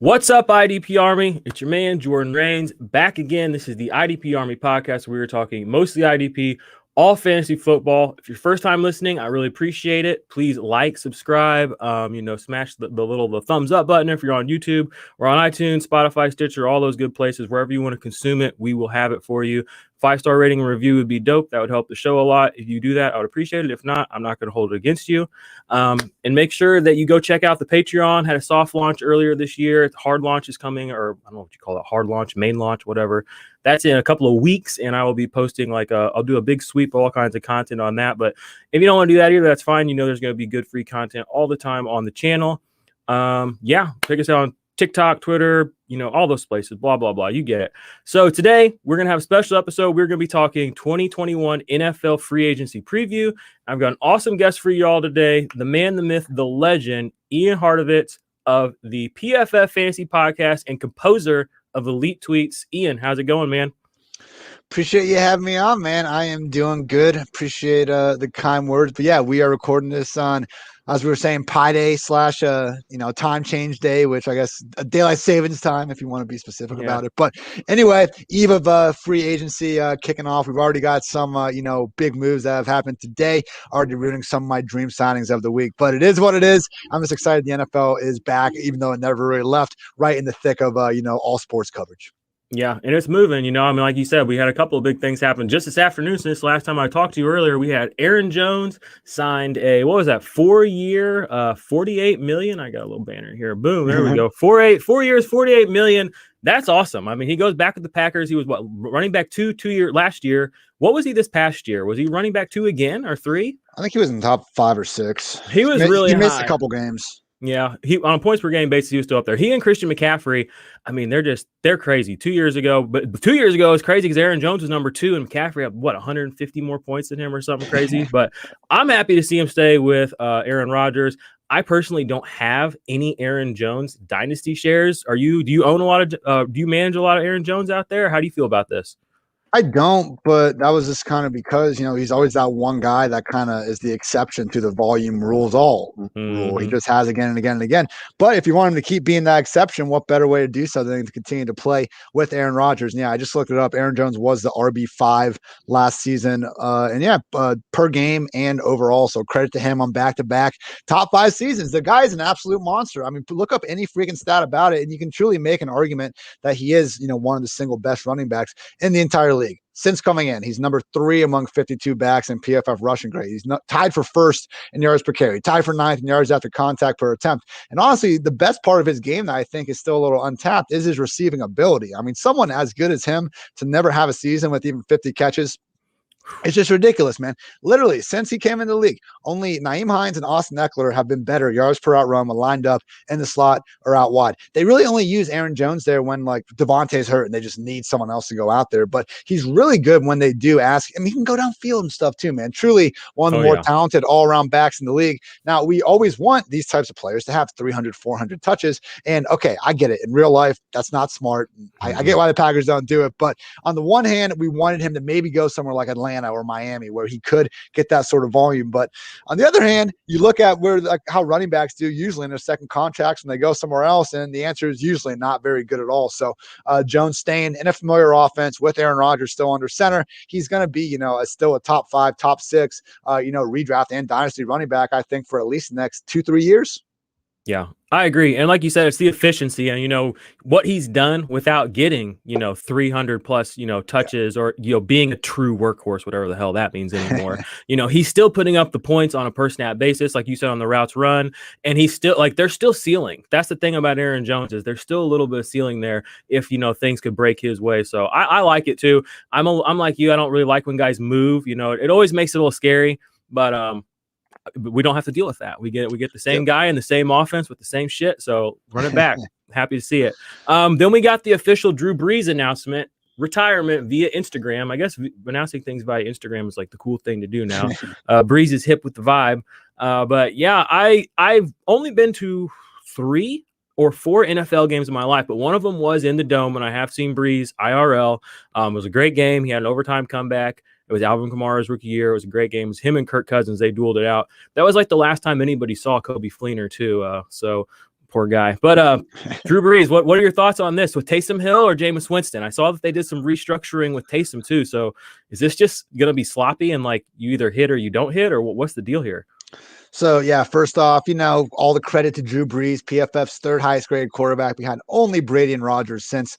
What's up, IDP Army? It's your man, Jordan Rains, back again. This is the IDP Army podcast. We were talking mostly IDP, all fantasy football. If you're first time listening, I really appreciate it. Please like, subscribe, smash the thumbs up button if you're on YouTube or on iTunes, Spotify, Stitcher, all those good places. Wherever you want to consume it, we will have it for you. 5-star rating and review would be dope. That would help the show a lot. If you do that, I would appreciate it. If not, I'm not going to hold it against you. And make sure that you go check out the Patreon. Had a soft launch earlier this year. The hard launch is coming, or I don't know what you call it, hard launch, main launch, whatever. That's in a couple of weeks, and I will be posting I'll do a big sweep of all kinds of content on that. But if you don't want to do that either, that's fine. You know there's going to be good free content all the time on the channel. Check us out on TikTok, Twitter, all those places, blah, blah, blah. You get it. So today we're going to have a special episode. We're going to be talking 2021 NFL free agency preview. I've got an awesome guest for you all today. The man, the myth, the legend, Ian Hartovitz of the PFF Fantasy Podcast and composer of Elite Tweets. Ian, how's it going, man? Appreciate you having me on, man. I am doing good. Appreciate the kind words. But yeah, we are recording this on, as we were saying, Pi Day / time change day, which I guess daylight savings time, if you want to be specific about it. But anyway, eve of free agency kicking off. We've already got some, big moves that have happened today. Already rooting some of my dream signings of the week. But it is what it is. I'm just excited the NFL is back, even though it never really left, right in the thick of, all sports coverage. Yeah, and it's moving, like you said, we had a couple of big things happen just this afternoon. Since last time I talked to you earlier, we had Aaron Jones signed a, 4-year, $48 million. I got a little banner here. Boom, there we go. 4 years, $48 million. That's awesome. I mean, he goes back with the Packers. He was running back two year last year. What was he this past year? Was he running back 2 again or 3? I think he was in the top 5 or 6. He was really He missed high. A couple games. Yeah, he on a points per game basis, he was still up there. He and Christian McCaffrey, I mean, they're crazy. 2 years ago, but 2 years ago is crazy because Aaron Jones was number 2 and McCaffrey had 150 more points than him or something crazy. But I'm happy to see him stay with Aaron Rodgers. I personally don't have any Aaron Jones dynasty shares. Do you own a lot of? Do you manage a lot of Aaron Jones out there? How do you feel about this? I don't, but that was just kind of because, he's always that one guy that kind of is the exception to the volume rules all rule. He just has again and again and again. But if you want him to keep being that exception, what better way to do so than to continue to play with Aaron Rodgers? And yeah, I just looked it up. Aaron Jones was the RB5 last season. Per game and overall. So credit to him on back-to-back top 5 seasons. The guy is an absolute monster. I mean, look up any freaking stat about it, and you can truly make an argument that he is, one of the single best running backs in the entire league. Since coming in, he's number 3 among 52 backs in PFF rushing grade. He's tied for 1st in yards per carry, tied for 9th in yards after contact per attempt. And honestly, the best part of his game that I think is still a little untapped is his receiving ability. I mean, someone as good as him to never have a season with even 50 catches, it's just ridiculous, man. Literally, since he came in the league, only Nyheim Hines and Austin Eckler have been better yards per out run when lined up in the slot or out wide. They really only use Aaron Jones there when Lavonte's hurt and they just need someone else to go out there. But he's really good when they do ask. I mean, he can go downfield and stuff too, man. Truly one of the more talented all-around backs in the league. Now, we always want these types of players to have 300, 400 touches. And okay, I get it. In real life, that's not smart. I get why the Packers don't do it. But on the one hand, we wanted him to maybe go somewhere like Atlanta or Miami where he could get that sort of volume. But on the other hand, you look at how running backs do usually in their second contracts when they go somewhere else, and the answer is usually not very good at all. So Jones staying in a familiar offense with Aaron Rodgers still under center, he's going to be, still a top 5, top 6, redraft and dynasty running back, I think, for at least the next 2-3 years. Yeah, I agree. And like you said, it's the efficiency and, what he's done without getting, 300 plus, touches or, being a true workhorse, whatever the hell that means anymore. He's still putting up the points on a per snap basis, like you said, on the routes run. And he's still they're still ceiling. That's the thing about Aaron Jones is there's still a little bit of ceiling there if, things could break his way. So I like it too. I'm like you. I don't really like when guys move, it always makes it a little scary, but we don't have to deal with that. We get the same guy in the same offense with the same shit. So run it back. Happy to see it. Then we got the official Drew Brees announcement, retirement via Instagram. I guess announcing things via Instagram is like the cool thing to do now. Brees is hip with the vibe. But yeah, I've only been to 3 or 4 NFL games in my life, but one of them was in the Dome, and I have seen Brees IRL. It was a great game. He had an overtime comeback. It was Alvin Kamara's rookie year. It was a great game. It was him and Kirk Cousins. They dueled it out. That was like the last time anybody saw Kobe Fleener too. So Poor guy. But Drew Brees, what are your thoughts on this with Taysom Hill or Jameis Winston? I saw that they did some restructuring with Taysom too. So is this just going to be sloppy and like you either hit or you don't hit, or what's the deal here? So, yeah, first off, all the credit to Drew Brees, PFF's third highest graded quarterback behind only Brady and Rodgers since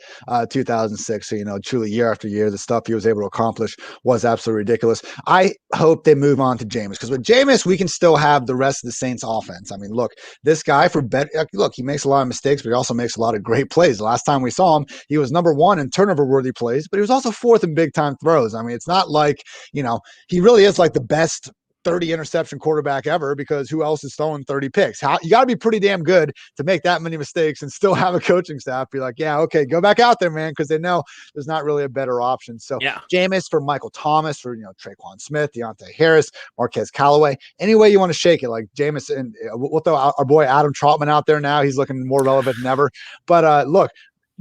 2006. So, truly year after year, the stuff he was able to accomplish was absolutely ridiculous. I hope they move on to Jameis, because with Jameis, we can still have the rest of the Saints offense. I mean, look, this guy he makes a lot of mistakes, but he also makes a lot of great plays. The last time we saw him, he was number one in turnover worthy plays, but he was also fourth in big time throws. I mean, it's not like, he really is like the best 30 interception quarterback ever, because who else is throwing 30 picks? You got to be pretty damn good to make that many mistakes and still have a coaching staff be like, yeah, okay, go back out there, man, because they know there's not really a better option. So Jameis for Michael Thomas, for Traquan Smith, Deontay Harris, Marquez Callaway, any way you want to shake it, like Jameis, and we'll throw our boy Adam Trautman out there now. He's looking more relevant than ever. But look,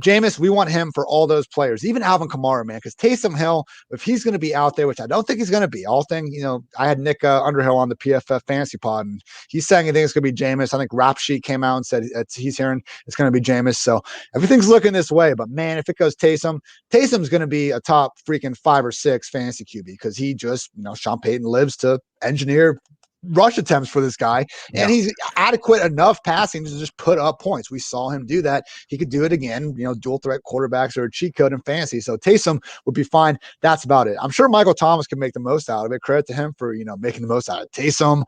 Jameis, we want him for all those players, even Alvin Kamara, man, because Taysom Hill, if he's going to be out there, which I don't think he's going to be, I had Nick Underhill on the PFF Fantasy Pod, and he's saying he thinks it's going to be Jameis. I think Rap Sheet came out and said he's hearing it's going to be Jameis. So everything's looking this way. But, man, if it goes Taysom's going to be a top freaking 5 or 6 fantasy QB, because he just, Sean Payton lives to engineer rush attempts for this guy, and he's adequate enough passing to just put up points. We saw him do that. He could do it again. Dual threat quarterbacks are a cheat code in fantasy. So Taysom would be fine. That's about it. I'm sure Michael Thomas can make the most out of it. Credit to him for making the most out of Taysom,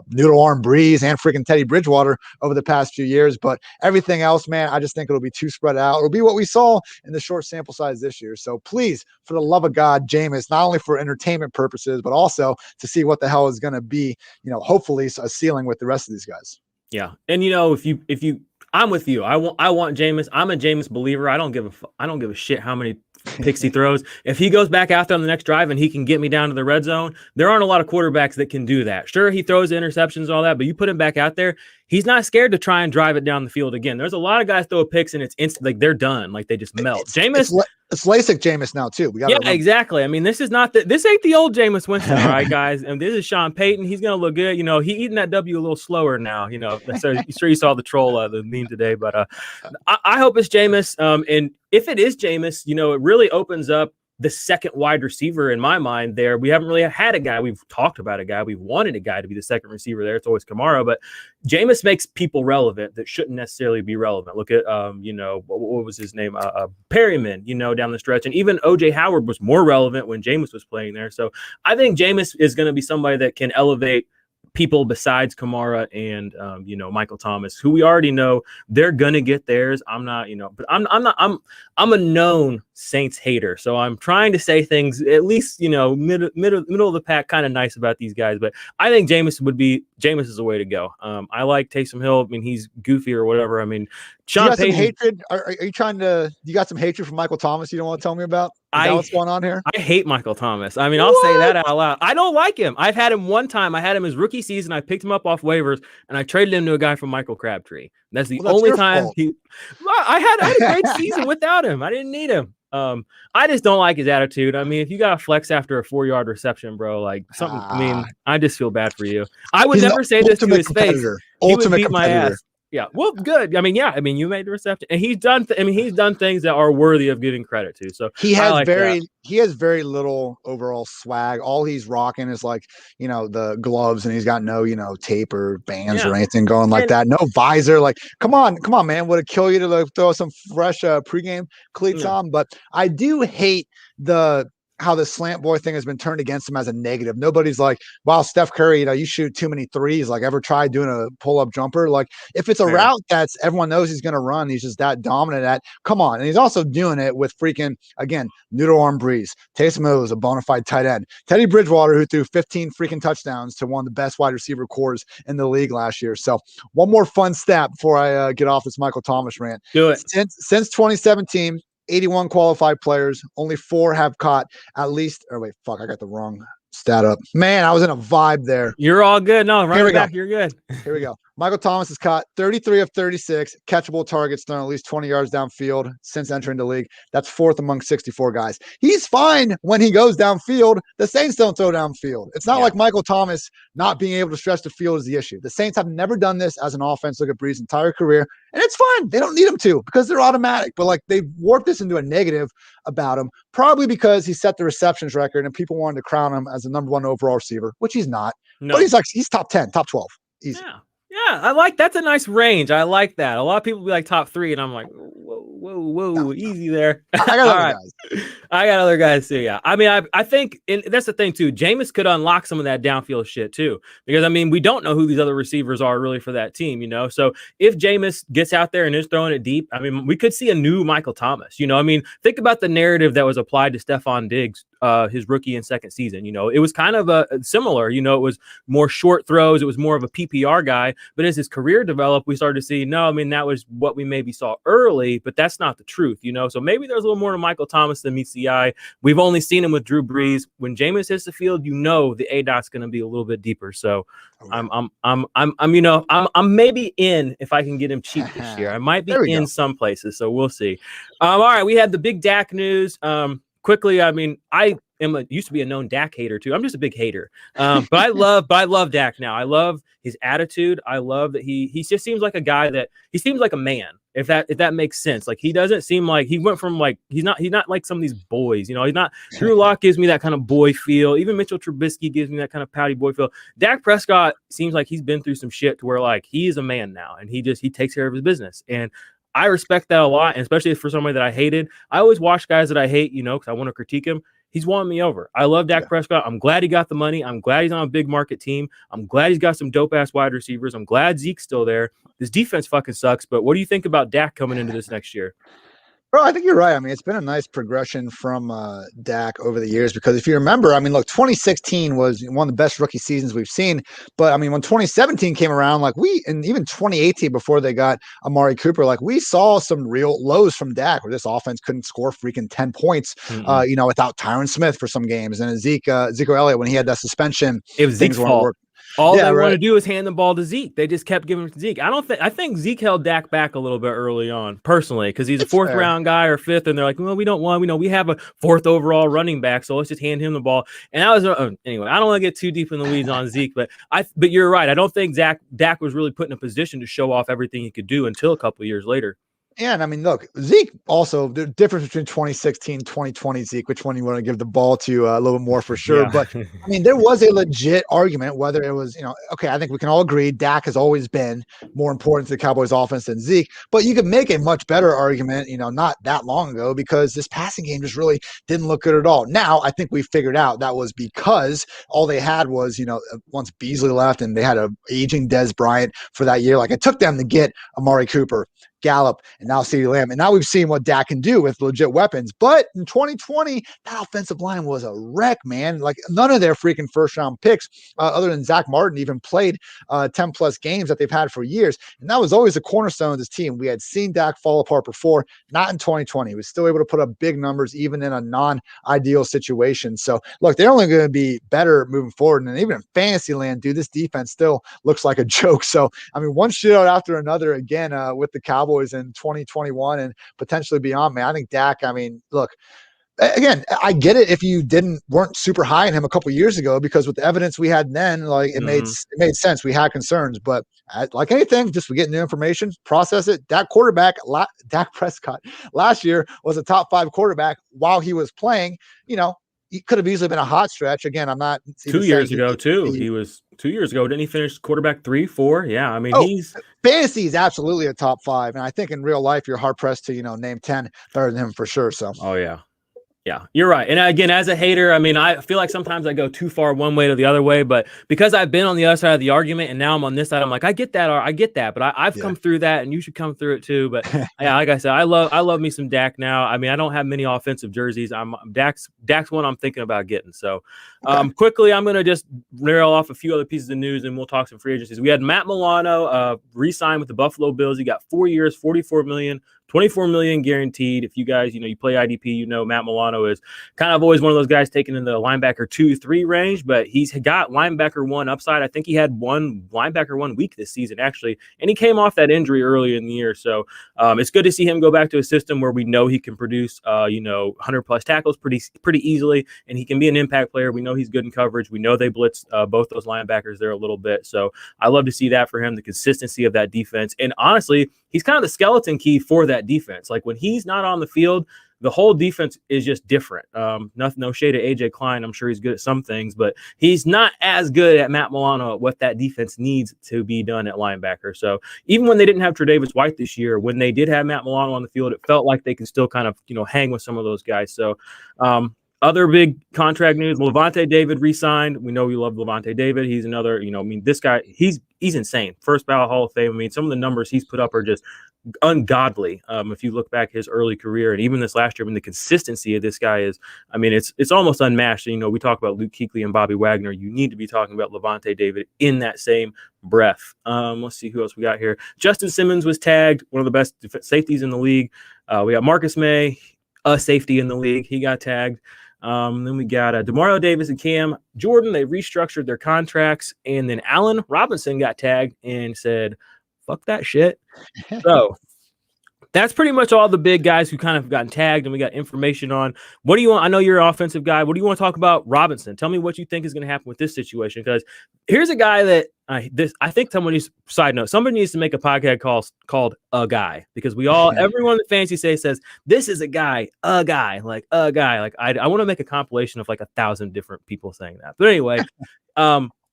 Noodle Arm Breeze, and freaking Teddy Bridgewater over the past few years. But everything else, man, I just think it'll be too spread out. It'll be what we saw in the short sample size this year. So please, for the love of God, Jameis, not only for entertainment purposes, but also to see what the hell is going to be, hopefully a ceiling with the rest of these guys. Yeah. And if you I'm with you. I want Jameis. I'm a Jameis believer. I don't give a shit how many picks he throws. If he goes back out there on the next drive and he can get me down to the red zone, there aren't a lot of quarterbacks that can do that. Sure, he throws interceptions and all that, but you put him back out there, he's not scared to try and drive it down the field again. There's a lot of guys throw picks and it's instant, like they're done, like they just melt. Jameis, it's LASIK Jameis now too. Exactly. I mean, this ain't the old Jameis Winston, all right, guys. And this is Sean Payton. He's gonna look good. He eating that W a little slower now. So you sure you saw the troll the meme today, but I hope it's Jameis. And if it is Jameis, it really opens up the second wide receiver in my mind there. We haven't really had a guy. We've talked about a guy. We've wanted a guy to be the second receiver there. It's always Kamara, but Jameis makes people relevant that shouldn't necessarily be relevant. Look at, what was his name? Perryman, down the stretch. And even OJ Howard was more relevant when Jameis was playing there. So I think Jameis is going to be somebody that can elevate people besides Kamara and Michael Thomas, who we already know they're gonna get theirs. I'm not, but I'm a known Saints hater, so I'm trying to say things at least middle of the pack, kind of nice about these guys. But I think Jameis is the way to go. I like Taysom Hill. I mean, he's goofy or whatever. I mean, Sean Payton. Hatred? Are you trying to? You got some hatred for Michael Thomas? You don't want to tell me about? Is that what's going on here? I hate Michael Thomas. I mean, I'll say that out loud. I don't like him. I've had him one time. I had him his rookie season. I picked him up off waivers and I traded him to a guy from Michael Crabtree. That's the only time I had a great season without him. I didn't need him. I just don't like his attitude. I mean, if you got a flex after a 4-yard reception, bro, like something. I mean, I just feel bad for you. I would never say this to his face. He would beat my ass. Yeah, well, good. I mean, you made the reception, and he's done things that are worthy of giving credit to. So he has very little overall swag. All he's rocking is like the gloves, and he's got no tape or bands or anything going like that. No visor. Like, come on, man, would it kill you to throw some fresh pregame cleats on? But I do hate how the slant boy thing has been turned against him as a negative. Nobody's like, wow, Steph Curry, you shoot too many threes. Like, ever tried doing a pull-up jumper? Like, if it's a route that's everyone knows he's going to run, he's just that dominant at, come on. And he's also doing it with freaking, again, Noodle Arm Breeze. Taysom Hill is a bona fide tight end. Teddy Bridgewater, who threw 15 freaking touchdowns to one of the best wide receiver cores in the league last year. So one more fun stat before I get off this Michael Thomas rant. Do it. Since 2017, 81 qualified players, only 4 have caught at least, I got the wrong stat up. Man, I was in a vibe there. You're all good. No, right back. You're good. Here we go. Michael Thomas has caught 33 of 36 catchable targets thrown at least 20 yards downfield since entering the league. That's fourth among 64 guys. He's fine when he goes downfield. The Saints don't throw downfield. It's not like Michael Thomas not being able to stretch the field is the issue. The Saints have never done this as an offense. Look at Brees' entire career, and it's fine. They don't need him to because they're automatic. But like they've warped this into a negative about him, probably because he set the receptions record and people wanted to crown him as the number 1 overall receiver, which he's not. No. But he's top 10, top 12. Easy. Yeah, I like that's a nice range. I like that. A lot of people be like top 3, and I'm like, whoa, easy there. I got other guys. I got other guys too. Yeah, I mean, I think, and that's the thing too. Jameis could unlock some of that downfield shit too, because I mean, we don't know who these other receivers are really for that team, you know. So if Jameis gets out there and is throwing it deep, I mean, we could see a new Michael Thomas. You know, I mean, think about the narrative that was applied to Stephon Diggs. His rookie and second season, you know, it was kind of a similar, you know, it was more short throws. It was more of a PPR guy, but as his career developed, we started to see, no, I mean, that was what we maybe saw early, but that's not the truth, you know? So maybe there's a little more to Michael Thomas than meets the eye. We've only seen him with Drew Brees. When Jameis hits the field, you know, the ADOT's going to be a little bit deeper. So I'm maybe in if I can get him cheap this year. I might be in some places. So we'll see. All right. We had the big Dak news. Quickly, I mean, I used to be a known Dak hater too. I'm just a big hater, but I love Dak now. I love his attitude. I love that he just seems like a guy that he seems like a man. If that makes sense. Like he doesn't seem like he went from like he's not like some of these boys. You know, he's not. Drew Lock gives me that kind of boy feel. Even Mitchell Trubisky gives me that kind of pouty boy feel. Dak Prescott seems like he's been through some shit to where like he is a man now and he takes care of his business. And I respect that a lot, and especially for somebody that I hated. I always watch guys that I hate, you know, because I want to critique him. He's won me over. I love Dak Prescott. I'm glad he got the money. I'm glad he's on a big market team. I'm glad he's got some dope-ass wide receivers. I'm glad Zeke's still there. This defense fucking sucks, but what do you think about Dak coming into this next year? Bro, I think you're right. I mean, it's been a nice progression from Dak over the years because if you remember, I mean, look, 2016 was one of the best rookie seasons we've seen. But I mean, when 2017 came around, and even 2018 before they got Amari Cooper, like we saw some real lows from Dak where this offense couldn't score freaking 10 points, you know, without Tyron Smith for some games. And Ezekiel Elliott, when he had that suspension, it was Zeke's fault. All they want to do is hand the ball to Zeke. They just kept giving it to Zeke. I think Zeke held Dak back a little bit early on, personally, because he's a fourth round guy or fifth, and they're like, well, we don't want, we have a fourth overall running back, so let's just hand him the ball. And that was anyway. I don't want to get too deep in the weeds on Zeke, but you're right. I don't think Dak was really put in a position to show off everything he could do until a couple of years later. And I mean, look, Zeke also, the difference between 2016, 2020 Zeke, which one you want to give the ball to a little bit more for sure. Yeah. But I mean, there was a legit argument, whether it was, you know, okay, I think we can all agree Dak has always been more important to the Cowboys offense than Zeke, but you could make a much better argument, you know, not that long ago, because this passing game just really didn't look good at all. Now, I think we figured out that was because all they had was, you know, once Beasley left and they had a aging Dez Bryant for that year, like it took them to get Amari Cooper, Gallup, and now CeeDee Lamb. And now we've seen what Dak can do with legit weapons. But in 2020, that offensive line was a wreck, man. Like none of their freaking first-round picks, other than Zach Martin, even played 10-plus games that they've had for years. And that was always a cornerstone of this team. We had seen Dak fall apart before, not in 2020. He was still able to put up big numbers, even in a non-ideal situation. So, look, they're only going to be better moving forward. And even in fantasy land, dude, this defense still looks like a joke. So, I mean, one shootout after another again with the Cowboys in 2021 and potentially beyond, man. I think Dak, I mean, look, again, I get it if you weren't super high on him a couple years ago, because with the evidence we had then, like it made sense. We had concerns, but like anything, just we get new information, process it. Dak Prescott last year was a top 5 quarterback while he was playing. You know, he could have easily been a hot stretch. Again, I'm not 2 years ago too. He was 2 years ago. Didn't he finish quarterback 3, 4? Yeah. I mean, he's fantasy is absolutely a top 5. And I think in real life, you're hard pressed to, you know, name 10 better than him for sure. So, oh yeah. Yeah, you're right. And again, as a hater, I mean, I feel like sometimes I go too far one way to the other way, but because I've been on the other side of the argument and now I'm on this side, I'm like, I get that, but I've come through that and you should come through it too. But yeah, like I said, I love me some Dak now. I mean, I don't have many offensive jerseys. Dak's one I'm thinking about getting. So quickly, I'm going to just rail off a few other pieces of news and we'll talk some free agencies. We had Matt Milano re-signed with the Buffalo Bills. He got 4 years, $44 million, $24 million guaranteed. If you guys, you play IDP, Matt Milano is kind of always one of those guys taken in the linebacker 2-3 range, but he's got linebacker 1 upside. I think he had one linebacker 1 week this season, actually, and he came off that injury early in the year. So it's good to see him go back to a system where we know he can produce, 100 plus tackles pretty easily, and he can be an impact player. We know he's good in coverage. We know they blitz both those linebackers there a little bit. So I love to see that for him, the consistency of that defense. And honestly, he's kind of the skeleton key for that defense. Like when he's not on the field, the whole defense is just different. No shade to AJ Klein. I'm sure he's good at some things, but he's not as good at Matt Milano at what that defense needs to be done at linebacker. So even when they didn't have Tre'Davious White this year, when they did have Matt Milano on the field, it felt like they could still kind of, hang with some of those guys. So other big contract news, Lavonte David re-signed. We know we love Lavonte David. He's another, this guy, he's insane. First ballot Hall of Fame. Some of the numbers he's put up are just ungodly. If you look back his early career and even this last year, the consistency of this guy is, it's almost unmatched. We talk about Luke Kuechly and Bobby Wagner. You need to be talking about Lavonte David in that same breath. Let's see who else we got here. Justin Simmons was tagged, one of the best safeties in the league. We got Marcus May, a safety in the league. He got tagged. Then we got Demario Davis and Cam Jordan. They restructured their contracts, and then Allen Robinson got tagged and said, fuck that shit. So that's pretty much all the big guys who kind of gotten tagged, and we got information on. What do you want? I know you're an offensive guy. What do you want to talk about Robinson? Tell me what you think is going to happen with this situation, because here's a guy that I think somebody needs to make a podcast called A Guy, because everyone that fancy says this is a guy, like a guy. Like I want to make a compilation of like 1,000 different people saying that. But anyway,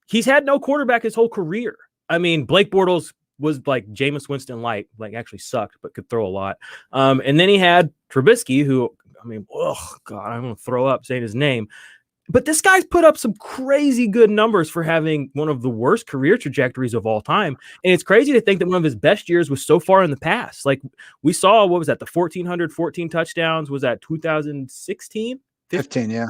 he's had no quarterback his whole career. Blake Bortles was like Jameis Winston light, like actually sucked, but could throw a lot. And then he had Trubisky, who, oh God, I'm going to throw up saying his name. But this guy's put up some crazy good numbers for having one of the worst career trajectories of all time. And it's crazy to think that one of his best years was so far in the past. Like we saw, what was that? The 1,414 touchdowns. Was that 2016? 15, yeah.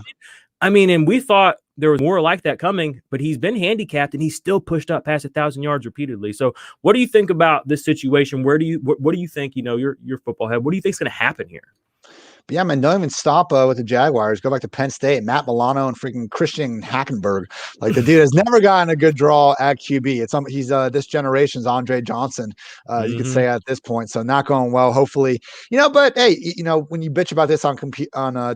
And we thought there was more like that coming, but he's been handicapped and he's still pushed up past 1,000 yards repeatedly. So what do you think about this situation? What do you think, your football head, what do you think is going to happen here? But yeah, man, don't even stop with the Jaguars. Go back to Penn State, Matt Milano and freaking Christian Hackenberg. Like the dude has never gotten a good draw at QB. He's this generation's Andre Johnson, you could say at this point. So not going well, hopefully, but hey, when you bitch about this on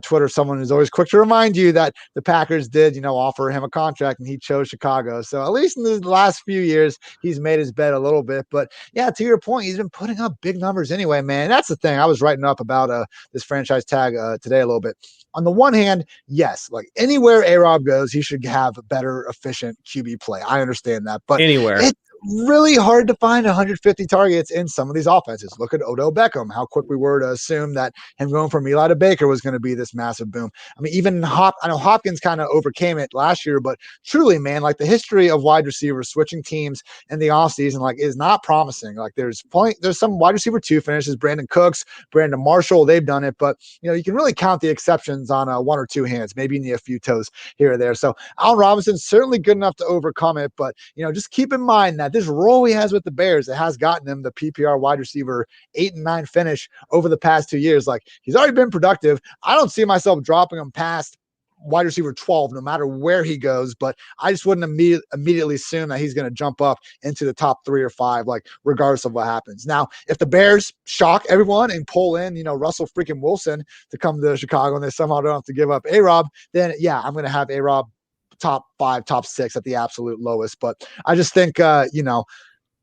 Twitter, someone is always quick to remind you that the Packers did, offer him a contract and he chose Chicago. So at least in the last few years, he's made his bet a little bit. But yeah, to your point, he's been putting up big numbers anyway, man. That's the thing. I was writing up about this franchise tag today a little bit. On the one hand, yes, like anywhere A-Rob goes, he should have a better, efficient QB play. I understand that, but anywhere. It's really hard to find 150 targets in some of these offenses. Look at Odell Beckham, how quick we were to assume that him going from Eli to Baker was going to be this massive boom. Even I know Hopkins kind of overcame it last year, but truly, man, like the history of wide receivers switching teams in the offseason, like is not promising. Like there's some wide receiver 2 finishes, Brandon Cooks, Brandon Marshall, they've done it, but you can really count the exceptions on 1 or 2 hands, maybe you need a few toes here or there. So Allen Robinson certainly good enough to overcome it, but just keep in mind that this role he has with the Bears, it has gotten him the PPR wide receiver 8 and 9 finish over the past 2 years. Like he's already been productive. I don't see myself dropping him past wide receiver 12, no matter where he goes, but I just wouldn't immediately assume that he's going to jump up into the top 3 or 5, like regardless of what happens. Now, if the Bears shock everyone and pull in, Russell freaking Wilson to come to Chicago and they somehow don't have to give up A-Rob, then yeah, I'm going to have A-Rob top 5, top 6 at the absolute lowest. But I just think,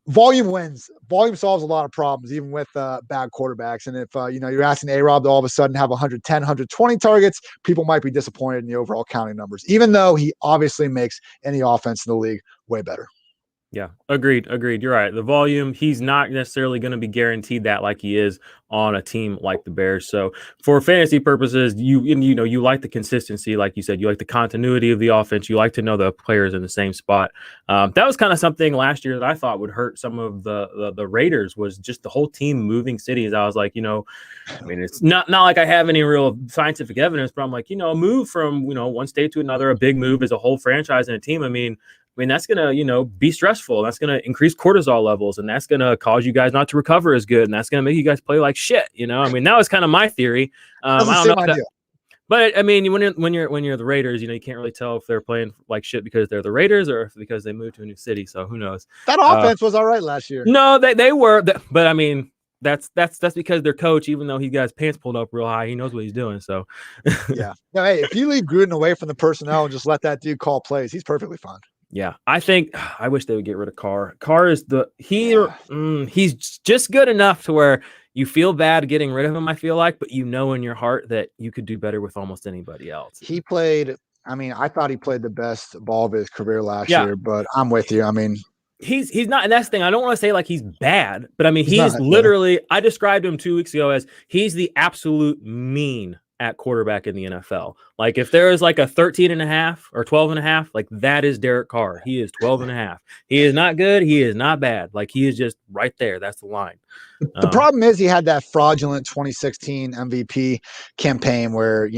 volume wins. Volume solves a lot of problems, even with bad quarterbacks. And if, you're asking A-Rob to all of a sudden have 110, 120 targets, people might be disappointed in the overall counting numbers, even though he obviously makes any offense in the league way better. Yeah, agreed. You're right. The volume, he's not necessarily going to be guaranteed that like he is on a team like the Bears. So for fantasy purposes, you like the consistency, like you said, you like the continuity of the offense. You like to know the players in the same spot. That was kind of something last year that I thought would hurt some of the Raiders, was just the whole team moving cities. I was like, it's not like I have any real scientific evidence, but I'm like, a move from, one state to another, a big move as a whole franchise and a team. mean, that's going to, be stressful. That's going to increase cortisol levels, and that's going to cause you guys not to recover as good. And that's going to make you guys play like shit. I mean, that was kind of my theory. That's the same idea. But I mean, when you're the Raiders, you can't really tell if they're playing like shit because they're the Raiders or if because they moved to a new city. So who knows? That offense was all right last year. No, they were. But I mean, that's because their coach, even though he got his pants pulled up real high, he knows what he's doing. So yeah. No, hey, if you leave Gruden away from the personnel and just let that dude call plays, he's perfectly fine. Yeah, I wish they would get rid of Carr. Carr is he's just good enough to where you feel bad getting rid of him, I feel like, but in your heart that you could do better with almost anybody else. He played, I thought he played the best ball of his career last year, but I'm with you. I mean, he's not, and that's the thing. I don't want to say like he's bad, but I mean, he's literally, I described him 2 weeks ago as he's the absolute mean at quarterback in the NFL. Like if there is like a 13.5 or 12.5, like that is Derek Carr. He is 12.5. He is not good. He is not bad. Like he is just right there. That's the line. The problem is he had that fraudulent 2016 MVP campaign where,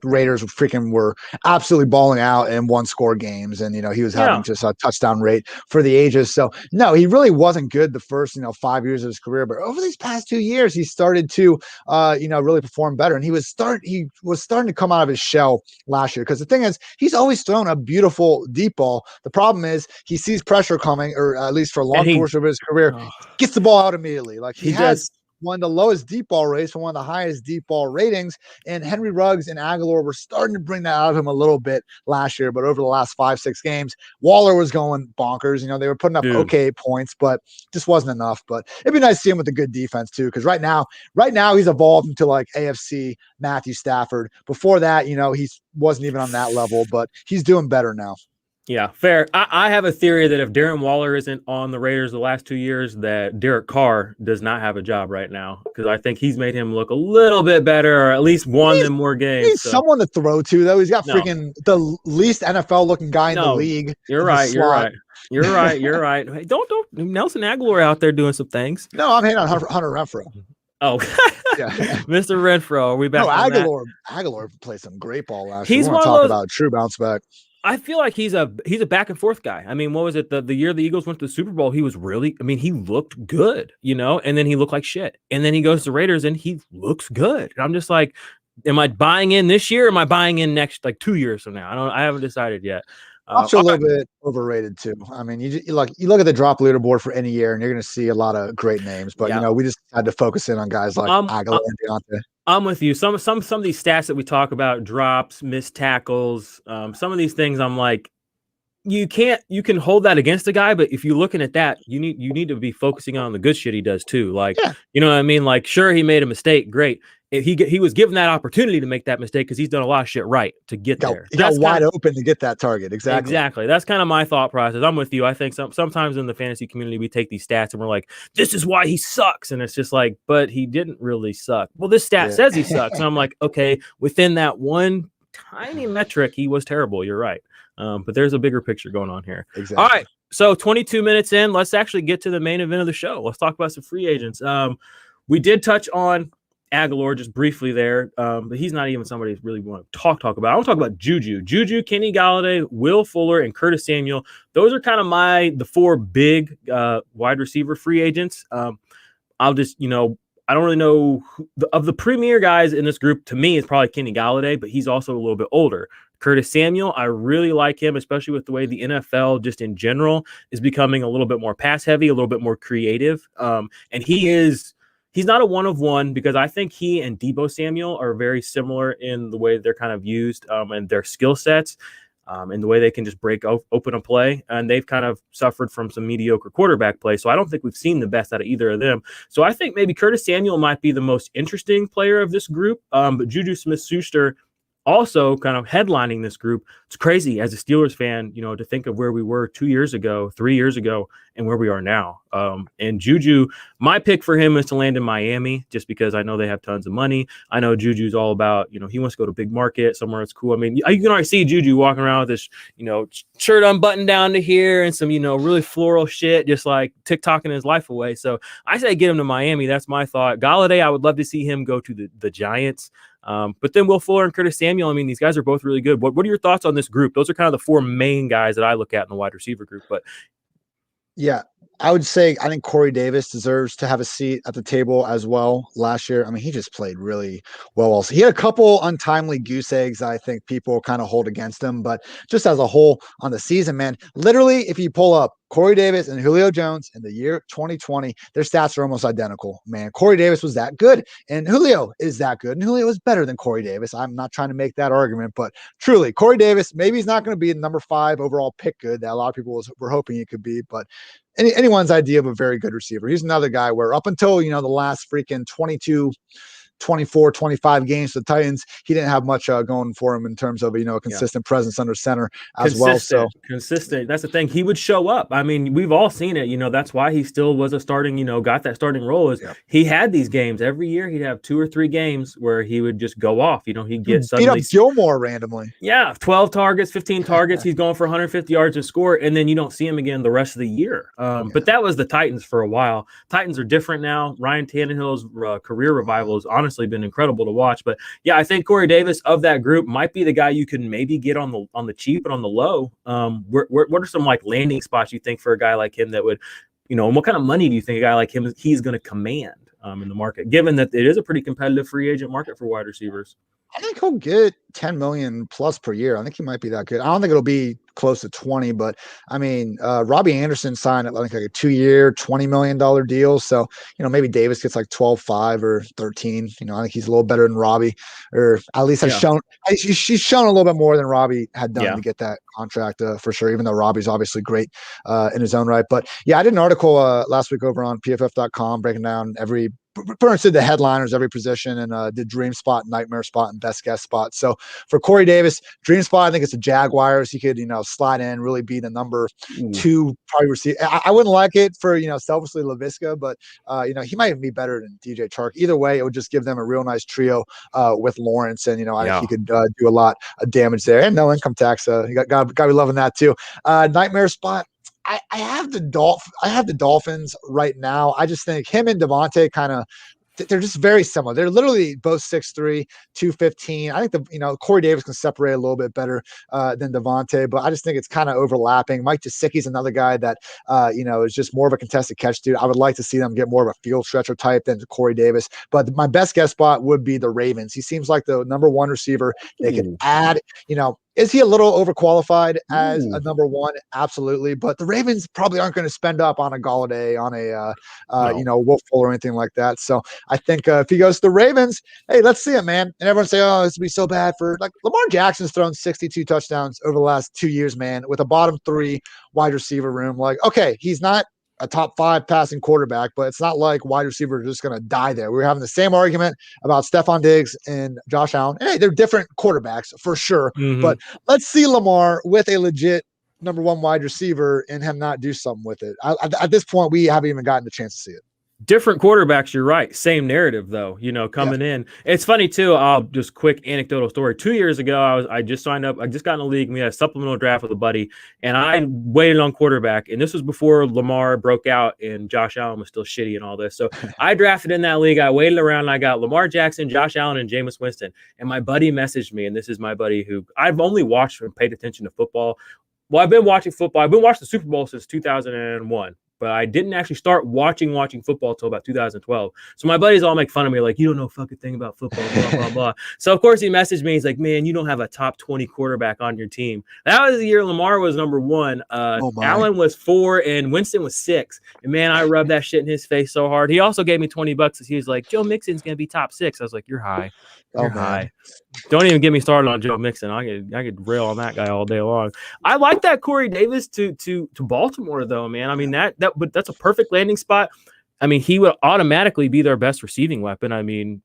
Raiders were absolutely balling out in 1-score games. And, he was having just a touchdown rate for the ages. So no, he really wasn't good the first, 5 years of his career, but over these past 2 years, he started to, really perform better. And he was starting to come out of his shell last year. Cause the thing is, he's always thrown a beautiful deep ball. The problem is he sees pressure coming, or at least for a long portion of his career, gets the ball out immediately. Like he has one of the lowest deep ball rates and one of the highest deep ball ratings. And Henry Ruggs and Aguilar were starting to bring that out of him a little bit last year. But over the last 5-6 games, Waller was going bonkers. They were putting up okay points, but just wasn't enough. But it'd be nice to see him with a good defense too. Because right now he's evolved into like AFC Matthew Stafford. Before that, he wasn't even on that level, but he's doing better now. Yeah, fair. I have a theory that if Darren Waller isn't on the Raiders the last 2 years, that Derek Carr does not have a job right now, because I think he's made him look a little bit better, or at least won them more games. He's someone to throw to, though. He's got freaking the least NFL-looking guy in the league. You're right. You're right. Hey, don't Nelson Aguilar out there doing some things. No, I'm hating on Hunter Renfrow. Oh, yeah. Mr. Renfrow. Are we back? No, Aguilar played some great ball last year. He's want to talk about a true bounce back. I feel like he's a back and forth guy. I mean, what was it? The year the Eagles went to the Super Bowl, he was really, he looked good, and then he looked like shit. And then he goes to Raiders and he looks good. And I'm just like, am I buying in this year? Or am I buying in next, like 2 years from now? I haven't decided yet. Also a little bit overrated too. I mean, you look at the drop leaderboard for any year and you're going to see a lot of great names, but we just had to focus in on guys like Aguilar and Deontay. I'm with you. Some of these stats that we talk about, drops, missed tackles, some of these things, I'm like, you can hold that against a guy, but if you're looking at that, you need to be focusing on the good shit he does too. Like, you know what I mean? Like, sure, he made a mistake, great. If he was given that opportunity to make that mistake because he's done a lot of shit right to get there. He got wide open to get that target. Exactly. That's kind of my thought process. I'm with you. I think sometimes in the fantasy community, we take these stats and we're like, this is why he sucks. And it's just like, but he didn't really suck. Well, this stat says he sucks. And I'm like, okay, within that one tiny metric, he was terrible. You're right. But there's a bigger picture going on here. Exactly. All right. So 22 minutes in, let's actually get to the main event of the show. Let's talk about some free agents. We did touch on Aguilar just briefly there, but he's not even somebody who really want to talk about. I want to talk about Juju, Kenny Galladay, Will Fuller, and Curtis Samuel. Those are kind of the four big wide receiver free agents. I'll just, I don't really know of the premier guys in this group. To me, it's probably Kenny Galladay, but he's also a little bit older. Curtis Samuel, I really like him, especially with the way the NFL just in general is becoming a little bit more pass heavy, a little bit more creative. And he's not a one-of-one, because I think he and Deebo Samuel are very similar in the way they're kind of used and their skill sets and the way they can just break open a play. And they've kind of suffered from some mediocre quarterback play. So I don't think we've seen the best out of either of them. So I think maybe Curtis Samuel might be the most interesting player of this group. But Juju Smith-Schuster also kind of headlining this group. It's crazy as a Steelers fan, to think of where we were 2 years ago, 3 years ago, and where we are now. And Juju, my pick for him is to land in Miami, just because I know they have tons of money. I know Juju's all about, he wants to go to big market, somewhere that's cool. I mean, you can already see Juju walking around with this, shirt unbuttoned down to here and some, really floral shit, just like TikToking his life away. So I say get him to Miami. That's my thought. Galladay, I would love to see him go to the Giants. But then Will Fuller and Curtis Samuel, I mean, these guys are both really good. What are your thoughts on this group? Those are kind of the four main guys that I look at in the wide receiver group. But yeah, I would say I think Corey Davis deserves to have a seat at the table as well. Last year, I mean, he just played really well. Also, he had a couple untimely goose eggs I think people kind of hold against him, but just as a whole on the season, man, literally, if you pull up Corey Davis and Julio Jones in the year 2020, their stats are almost identical, man. Corey Davis was that good, and Julio is that good, and Julio is better than Corey Davis. I'm not trying to make that argument, but truly, Corey Davis, maybe he's not going to be the number 5 overall pick good that a lot of people were hoping he could be, but anyone's idea of a very good receiver. He's another guy where up until, the last freaking 22, 24, 25 games for the Titans, he didn't have much going for him in terms of, a consistent presence under center as well. So consistent. That's the thing. He would show up. I mean, we've all seen it. That's why he still was a starting, got that starting role. He had these games every year. He'd have 2 or 3 games where he would just go off. He'd get suddenly beat up Gilmore randomly. Yeah, 12 targets, 15 targets. He's going for 150 yards and score, and then you don't see him again the rest of the year. But that was the Titans for a while. Titans are different now. Ryan Tannehill's career revival has honestly been incredible to watch. But yeah, I think Corey Davis of that group might be the guy you can maybe get on the cheap and on the low. What are some like landing spots you think for a guy like him that would, and what kind of money do you think a guy like him he's going to command in the market, given that it is a pretty competitive free agent market for wide receivers? I think he'll get 10 million plus per year. I think he might be that good. I don't think it'll be close to 20, but I mean, Robbie Anderson signed I think like a 2-year, $20 million deal. So, maybe Davis gets like 12.5 or 13. I think he's a little better than Robbie, or at least she's shown a little bit more than Robbie had done to get that contract for sure, even though Robbie's obviously great in his own right. But yeah, I did an article last week over on pff.com breaking down pretty much did the headliners, every position, and did dream spot, nightmare spot, and best guess spot. So for Corey Davis, dream spot, I think it's the Jaguars. He could, slide in, really be the number 2 probably receive. I wouldn't like it for, selfishly LaVisca, but he might even be better than DJ Chark. Either way, it would just give them a real nice trio with Lawrence, and I think he could do a lot of damage there. And no income tax. You got to be loving that too. Nightmare spot. I have the Dolphins right now. I just think him and Lavonte kind of, they're just very similar. They're literally both 6'3", 215. I think Corey Davis can separate a little bit better than Lavonte, but I just think it's kind of overlapping. Mike Gesicki's another guy that is just more of a contested catch dude. I would like to see them get more of a field stretcher type than Corey Davis. But my best guess spot would be the Ravens. He seems like the number 1 receiver. They can add, is he a little overqualified as a number 1? Absolutely. But the Ravens probably aren't going to spend up on a Galladay, on a Will Fuller or anything like that. So I think if he goes to the Ravens, hey, let's see it, man. And everyone say, oh, this would be so bad for Lamar Jackson's thrown 62 touchdowns over the last 2 years, man, with a bottom 3 wide receiver room. Okay, he's not a top 5 passing quarterback, but it's not like wide receivers are just going to die there. We were having the same argument about Stephon Diggs and Josh Allen. Hey, they're different quarterbacks for sure, but let's see Lamar with a legit number 1 wide receiver and him not do something with it. At this point, we haven't even gotten the chance to see it. Different quarterbacks, you're right. Same narrative, though, coming in. It's funny, too. I'll just quick anecdotal story. 2 years ago, I just signed up. I just got in a league. And we had a supplemental draft with a buddy, and I waited on quarterback. And this was before Lamar broke out and Josh Allen was still shitty and all this. So I drafted in that league. I waited around, and I got Lamar Jackson, Josh Allen, and Jameis Winston. And my buddy messaged me, and this is my buddy who I've only watched and paid attention to football. Well, I've been watching football. I've been watching the Super Bowl since 2001. But I didn't actually start watching football until about 2012. So my buddies all make fun of me, like, you don't know a fucking thing about football, blah, blah, blah. So, of course, he messaged me. He's like, man, you don't have a top 20 quarterback on your team. That was the year Lamar was number 1. Allen was 4, and Winston was 6. And, man, I rubbed that shit in his face so hard. He also gave me $20. He was like, Joe Mixon's going to be top 6. I was like, you're high. You're high. Don't even get me started on Joe Mixon. I could rail on that guy all day long. I like that Corey Davis to Baltimore, though, man. I mean, but that's a perfect landing spot. I mean, he would automatically be their best receiving weapon. I mean,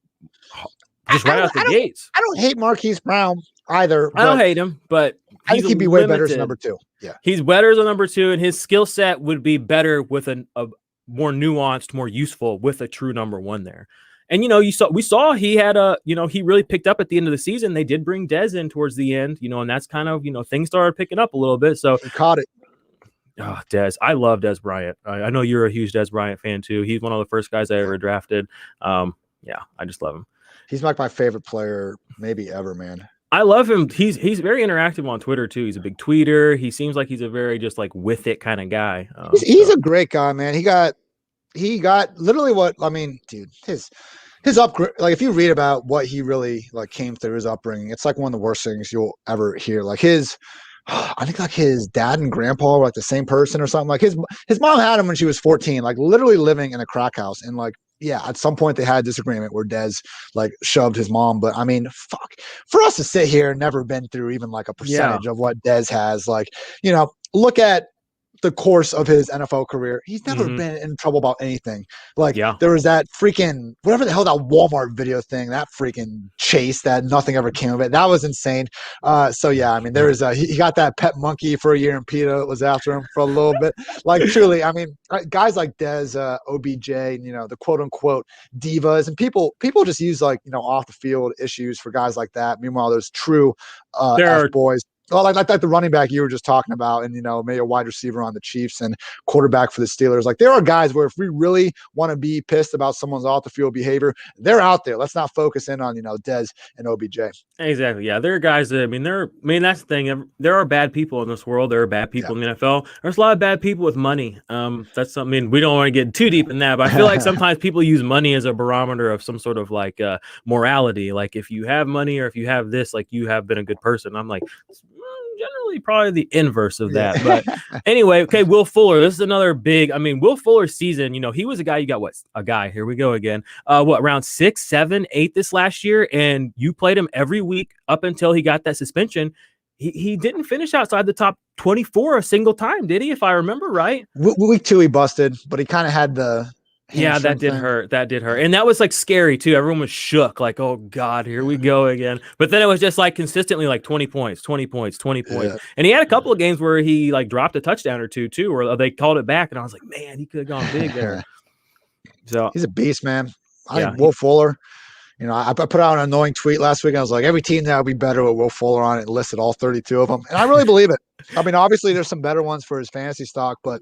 just right out the gates. I don't hate Marquise Brown either. I don't hate him, but I think he'd be way better as number 2. Yeah. He's better as a number 2, and his skill set would be better with a more nuanced, more useful with a true number 1 there. And, we saw he had he really picked up at the end of the season. They did bring Dez in towards the end, and that's kind of, things started picking up a little bit. So he caught it. Oh, Dez. I love Dez Bryant. I know you're a huge Dez Bryant fan too. He's one of the first guys I ever drafted. Yeah, I just love him. He's like my favorite player maybe ever, man. I love him. He's very interactive on Twitter too. He's a big tweeter. He seems like he's a very just like with it kind of guy. He's a great guy, man. He got literally what I mean, dude. His upgrade, like if you read about what he really like came through his upbringing, it's like one of the worst things you'll ever hear. Like I think like his dad and grandpa were like the same person or something. Like his mom had him when she was 14, like literally living in a crack house. And like, yeah, at some point they had a disagreement where Dez like shoved his mom. But I mean, fuck, for us to sit here and never been through even like a percentage of what Dez has, like, look at the course of his NFL career. He's never been in trouble about anything. Like there was that freaking, whatever the hell that Walmart video thing, that freaking chase that nothing ever came of it. That was insane. So yeah, I mean, there was he got that pet monkey for a year and PETA was after him for a little bit. Like truly, I mean, guys like Dez, OBJ, the quote unquote divas, and people just use like, off the field issues for guys like that. Meanwhile, there's true F-boys. Well, like the running back you were just talking about, and maybe a wide receiver on the Chiefs and quarterback for the Steelers. Like there are guys where if we really want to be pissed about someone's off the field behavior, they're out there. Let's not focus in on Dez and OBJ. Exactly. Yeah, there are guys that that's the thing. There are bad people in this world. There are bad people in the NFL. There's a lot of bad people with money. That's something. We don't want to get too deep in that, but I feel like sometimes people use money as a barometer of some sort of like morality. Like if you have money or if you have this, like you have been a good person. I'm like, generally probably the inverse of that. But anyway, okay, Will Fuller. This is another big, Will Fuller's season, he was a guy, here we go again. Around 6, 7, 8 this last year, and you played him every week up until he got that suspension. He didn't finish outside the top 24 a single time, did he? If I remember right. Week 2 he busted, but he kind of had the that did hurt. And that was like scary too. Everyone was shook, like, oh God, here we go again. But then it was just like consistently like 20 points. Yeah. And he had a couple of games where he like dropped a touchdown or two too, or they called it back. And I was like, man, he could have gone big there. So he's a beast, man. I think Will Fuller, I put out an annoying tweet last week. I was like, every team that would be better with Will Fuller on it, listed all 32 of them. And I really believe it. I mean, obviously there's some better ones for his fantasy stock, but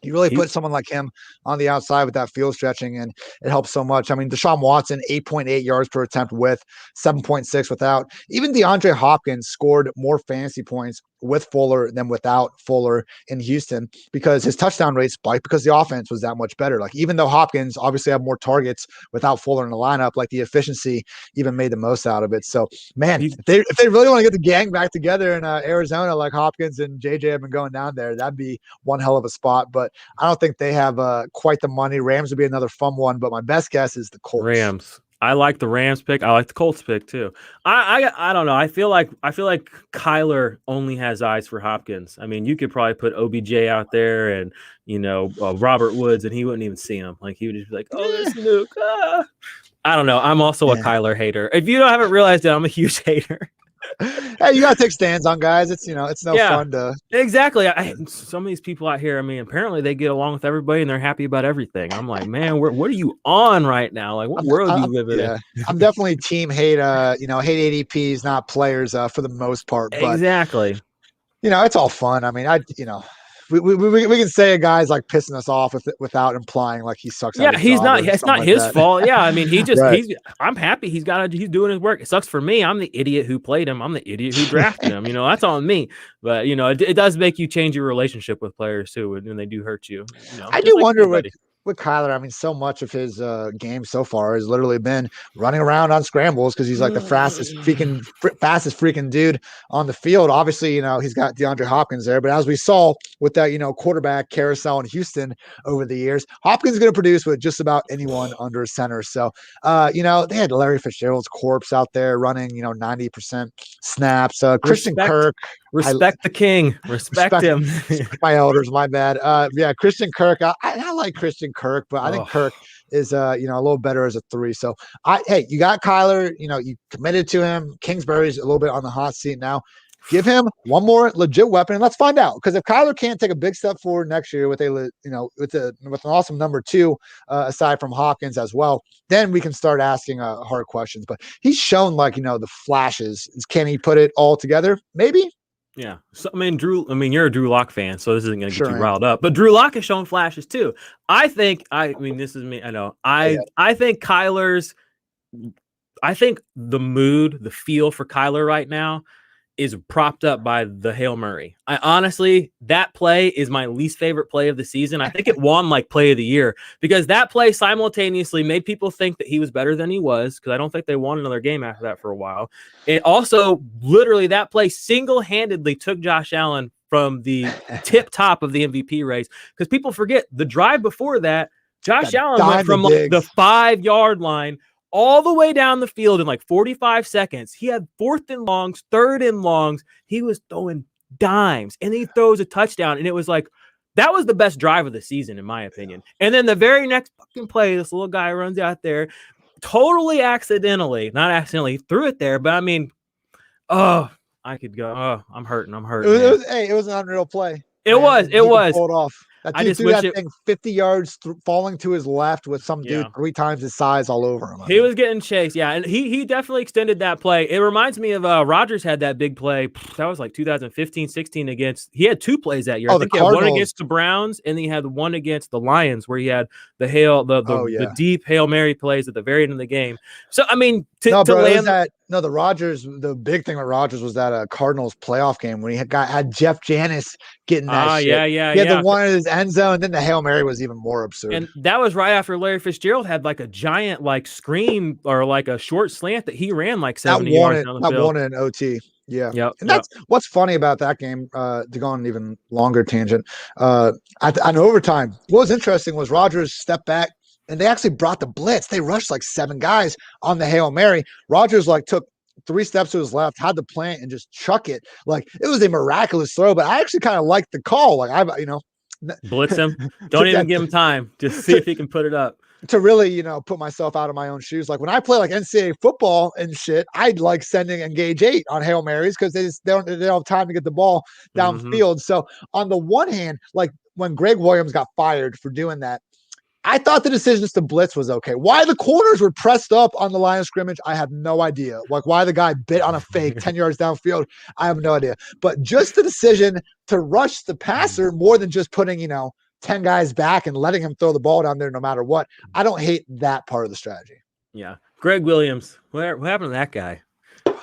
you really put someone like him on the outside with that field stretching, and it helps so much. I mean, Deshaun Watson, 8.8 yards per attempt with, 7.6 without. Even DeAndre Hopkins scored more fantasy points with Fuller than without Fuller in Houston because his touchdown rate spiked because the offense was that much better. Like even though Hopkins obviously had more targets without Fuller in the lineup, like the efficiency even made the most out of it. So man, if they really want to get the gang back together in Arizona, like Hopkins and JJ have been going down there, that'd be one hell of a spot. But I don't think they have quite the money. Rams would be another fun one, but my best guess is the Colts. Rams. I like the Rams pick. I like the Colts pick too. I don't know. I feel like Kyler only has eyes for Hopkins. I mean, you could probably put OBJ out there and Robert Woods, and he wouldn't even see him. Like he would just be like, "Oh, there's Nuke." Ah. I don't know. I'm also a Kyler hater. If you haven't realized it, I'm a huge hater. Hey, you gotta take stands on guys. It's it's no fun to exactly. Some of these people out here, I mean, apparently they get along with everybody and they're happy about everything. I'm like, man, what are you on right now? Like, what world do you live in? I'm definitely team hate. Hate ADPs, not players, for the most part. But, exactly. It's all fun. I mean, we can say a guy's like pissing us off without implying like he sucks. Yeah, he's not. It's not his fault. Yeah, I mean, he just I'm happy he's doing his work. It sucks for me. I'm the idiot who played him. I'm the idiot who drafted him. That's on me. But it does make you change your relationship with players too when they do hurt you. I do wonder with Kyler, I mean, so much of his game so far has literally been running around on scrambles because he's like the fastest freaking dude on the field. Obviously, he's got DeAndre Hopkins there, but as we saw with that, quarterback carousel in Houston over the years, Hopkins is going to produce with just about anyone under center. So, they had Larry Fitzgerald's corpse out there running, 90% snaps. Christian Kirk. Respect the king. Respect him. My elders, my bad. Christian Kirk. I like Christian Kirk, but I think Kirk is a little better as a 3. So you got Kyler, you committed to him. Kingsbury's a little bit on the hot seat now. Give him one more legit weapon, and let's find out. Because if Kyler can't take a big step forward next year with an awesome number 2, aside from Hopkins as well, then we can start asking hard questions. But he's shown the flashes. Can he put it all together? Maybe. Yeah. So you're a Drew Lock fan, so this isn't going to get you Sure riled up. But Drew Lock has shown flashes too. This is me. I know. I think Kyler's. I think the mood, the feel for Kyler right now is propped up by the Hail Mary. That play is my least favorite play of the season. I think it won play of the year because that play simultaneously made people think that he was better than he was, because I don't think they won another game after that for a while. It also literally, that play single-handedly took Josh Allen from the tip top of the MVP race, because people forget the drive before that, Josh Allen went from the 5-yard line all the way down the field in 45 seconds. He had 4th and longs, 3rd and longs. He was throwing dimes, and he throws a touchdown. And it was that was the best drive of the season, in my opinion. And then the very next fucking play, this little guy runs out there, totally not accidentally, threw it there. But I could go, I'm hurting. It was an unreal play. It was. Pulled off. That dude threw that thing 50 yards falling to his left with some dude 3 times his size all over him. He was getting chased, yeah, and he definitely extended that play. It reminds me of Rodgers had that big play. That was 2015-16 against. He had 2 plays that year. I think he had one against the Browns, and then he had one against the Lions, where he had the deep Hail Mary plays at the very end of the game. So the Rodgers. The big thing with Rodgers was that Cardinals playoff game when he had Jeff Janis getting that shit. He had the one in his end zone, and then the Hail Mary was even more absurd. And that was right after Larry Fitzgerald had a giant screen or a short slant that he ran 70 yards down the field. That one in OT. Yeah. Yep. And that's what's funny about that game, to go on an even longer tangent. On overtime, what was interesting was Rodgers stepped back, and they actually brought the blitz. They rushed 7 guys on the Hail Mary. Rodgers took 3 steps to his left, had the plant, and just chuck it. It was a miraculous throw, but I actually kind of liked the call. Blitz him. Don't even give him time. Just see if he can put it up. To really, put myself out of my own shoes. When I play NCAA football and shit, I'd sending Engage 8 on Hail Marys because they don't have time to get the ball downfield. So on the one hand, when Greg Williams got fired for doing that, I thought the decisions to blitz was okay. Why the corners were pressed up on the line of scrimmage, I have no idea. Why the guy bit on a fake 10 yards downfield, I have no idea. But just the decision to rush the passer more than just putting, 10 guys back and letting him throw the ball down there no matter what, I don't hate that part of the strategy. Yeah. Greg Williams, what happened to that guy?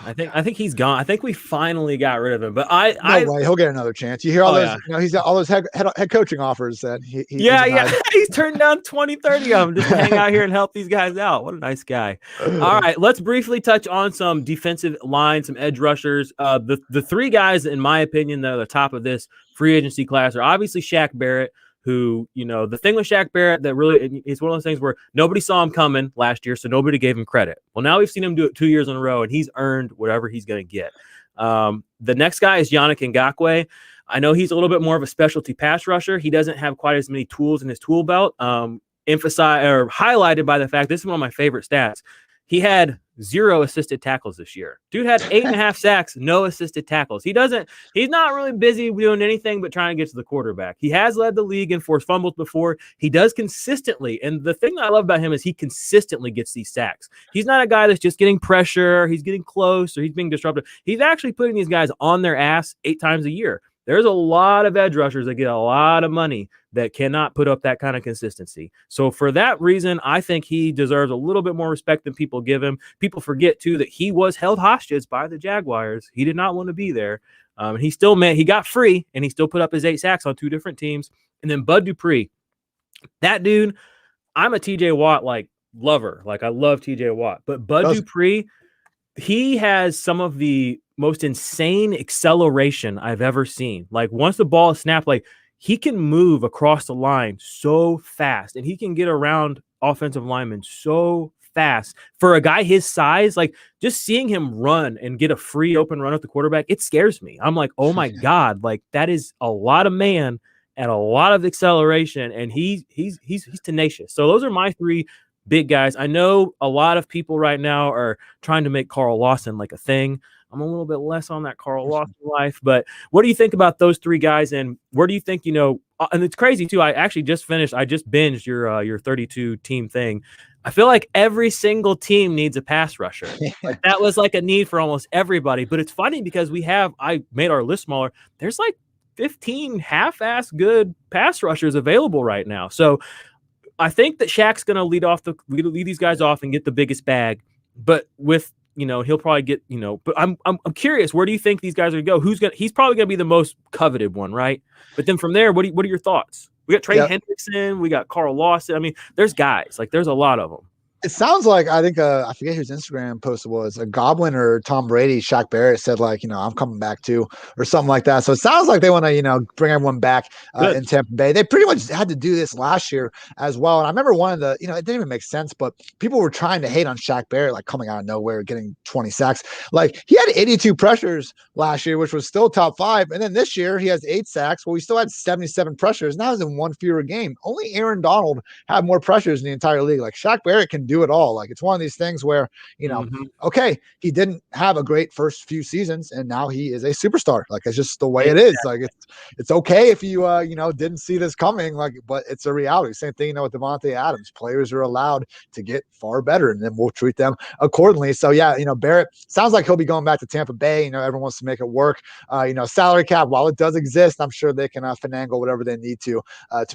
I think he's gone. I think we finally got rid of him, but he'll get another chance. You hear all those, he's got all those head coaching offers that he's turned down 20, 30 of them just to hang out here and help these guys out. What a nice guy. All right, let's briefly touch on some defensive line, some edge rushers. The 3 guys, in my opinion, that are the top of this free agency class are obviously Shaq Barrett, who, the thing with Shaq Barrett that really, it's one of those things where nobody saw him coming last year, so nobody gave him credit. Well, now we've seen him do it 2 years in a row, and he's earned whatever he's going to get. The next guy is Yannick Ngakoue. I know he's a little bit more of a specialty pass rusher. He doesn't have quite as many tools in his tool belt. Highlighted by the fact, this is one of my favorite stats. He had 0 assisted tackles this year. Dude had 8.5 sacks, no assisted tackles. He's not really busy doing anything but trying to get to the quarterback. He has led the league in forced fumbles before. He does consistently. And the thing that I love about him is he consistently gets these sacks. He's not a guy that's just getting pressure. He's getting close or he's being disruptive. He's actually putting these guys on their ass 8 times a year. There's a lot of edge rushers that get a lot of money that cannot put up that kind of consistency. So for that reason, I think he deserves a little bit more respect than people give him. People forget, too, that he was held hostage by the Jaguars. He did not want to be there. He got free, and he still put up his 8 sacks on 2 different teams. And then Bud Dupree, that dude, I'm a TJ Watt lover. I love TJ Watt. But Bud Dupree, he has some of the most insane acceleration I've ever seen. Once the ball is snapped, he can move across the line so fast, and he can get around offensive linemen so fast. For a guy his size, just seeing him run and get a free open run at the quarterback, it scares me. I'm oh my God, that is a lot of man and a lot of acceleration, and he's tenacious. So those are my 3 big guys. I know a lot of people right now are trying to make Carl Lawson a thing. I'm a little bit less on that Carl Lawson life. But what do you think about those three guys? And where do you think, and it's crazy too. I just binged your 32 team thing. I feel like every single team needs a pass rusher. Like that was like a need for almost everybody. But it's funny because I made our list smaller. There's like 15 half-ass good pass rushers available right now. So I think that Shaq's going to lead these guys off and get the biggest bag. But with, he'll probably get, but I'm curious, where do you think these guys are going to go? He's probably going to be the most coveted one, right? But then from there, what are your thoughts? We got Trey Hendrickson, we got Carl Lawson. I mean, there's guys, like there's a lot of them. It sounds like, I think, I forget whose Instagram post it was, a Goblin or Tom Brady, Shaq Barrett said like, I'm coming back too, or something like that. So it sounds like they want to, bring everyone back in Tampa Bay. They pretty much had to do this last year as well. And I remember one of the, it didn't even make sense, but people were trying to hate on Shaq Barrett, like coming out of nowhere, getting 20 sacks. Like he had 82 pressures last year, which was still top 5. And then this year he has 8 sacks. Well, we still had 77 pressures. Now he's in one fewer game. Only Aaron Donald had more pressures in the entire league. Like Shaq Barrett can do it all. Like it's one of these things where, okay, he didn't have a great first few seasons and now he is a superstar. Like it's just the way it is. Like it's okay if you, didn't see this coming, like, but it's a reality. Same thing, with Lavonte Adams. Players are allowed to get far better and then we'll treat them accordingly. So yeah, Barrett sounds like he'll be going back to Tampa Bay. Everyone wants to make it work. Salary cap, while it does exist, I'm sure they can finagle whatever they need to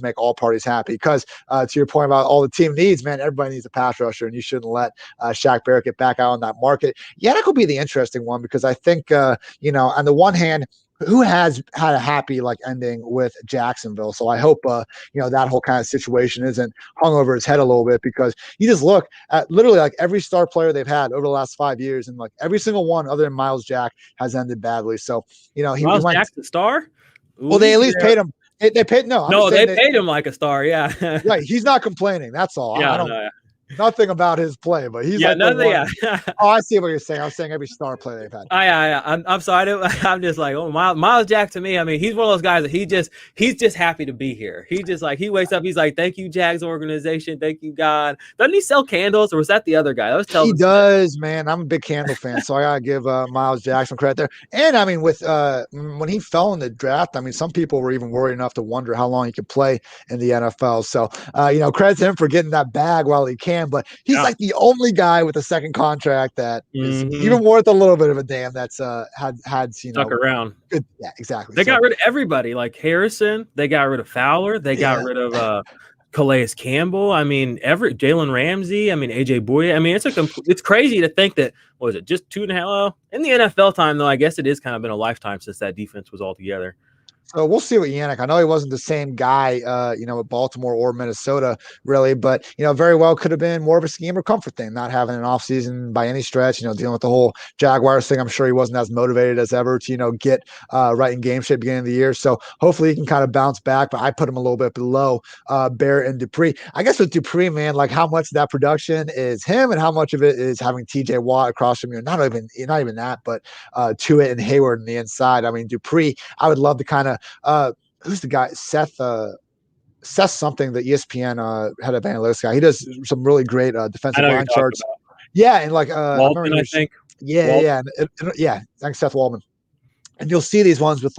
make all parties happy. Because to your point about all the team needs, man, everybody needs a pass rusher, and you shouldn't let Shaq Barrett get back out on that market. Yeah, that could be the interesting one because I think, on the one hand, who has had a happy ending with Jacksonville. So I hope, that whole kind of situation isn't hung over his head a little bit, because you just look at literally every star player they've had over the last 5 years, and every single one other than Miles Jack has ended badly. So, Miles Jack's the star? Ooh, well, they at least paid him. They paid they paid him like a star. Yeah. Right. He's not complaining. That's all. Yeah, I don't nothing about his play, but he's Oh, I see what you're saying. I was saying every star player they've had. I'm sorry. I'm just like, Miles Jack to me. I mean, he's one of those guys that he's just happy to be here. He just he wakes up. He's like, thank you, Jags organization. Thank you, God. Doesn't he sell candles, or was that the other guy? He does, man. I'm a big candle fan, so I gotta give Miles Jack some credit there. And I mean, with when he fell in the draft, I mean, some people were even worried enough to wonder how long he could play in the NFL. So, credit to him for getting that bag while he can. But he's like the only guy with a second contract that is even worth a little bit of a damn. That's had stuck around. Good, yeah, exactly. They got rid of everybody, like Harrison. They got rid of Fowler. They got rid of Calais Campbell. I mean, Jalen Ramsey. I mean, AJ Boye. I mean, it's crazy to think that, what was it, just 2.5 in the NFL time, though. I guess it is kind of been a lifetime since that defense was all together. So we'll see what Yannick. I know he wasn't the same guy, with Baltimore or Minnesota, really, but very well could have been more of a scheme or comfort thing, not having an offseason by any stretch. Dealing with the whole Jaguars thing. I'm sure he wasn't as motivated as ever to get right in game shape beginning of the year. So hopefully he can kind of bounce back. But I put him a little bit below Barrett and Dupree. I guess with Dupree, man, how much of that production is him and how much of it is having T.J. Watt across from you. Not even that, but Tuitt and Hayward on the inside. I mean, Dupree, I would love to kind of. Who's the guy? Seth something, the ESPN head of analytics guy. He does some really great defensive line charts. Yeah, and Walton, I think. Yeah, thanks, Seth Waldman. And you'll see these ones with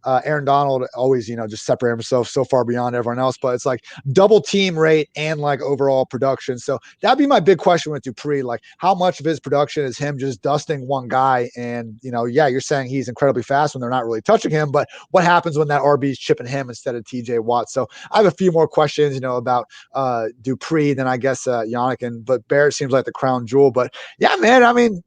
Aaron Donald always, just separate himself so far beyond everyone else, but it's double team rate and overall production. So that'd be my big question with Dupree. How much of his production is him just dusting one guy? And, you're saying he's incredibly fast when they're not really touching him, but what happens when that RB is chipping him instead of TJ Watt? So I have a few more questions, about Dupree than I guess Yannick, but Barrett seems like the crown jewel. But yeah, man, I mean,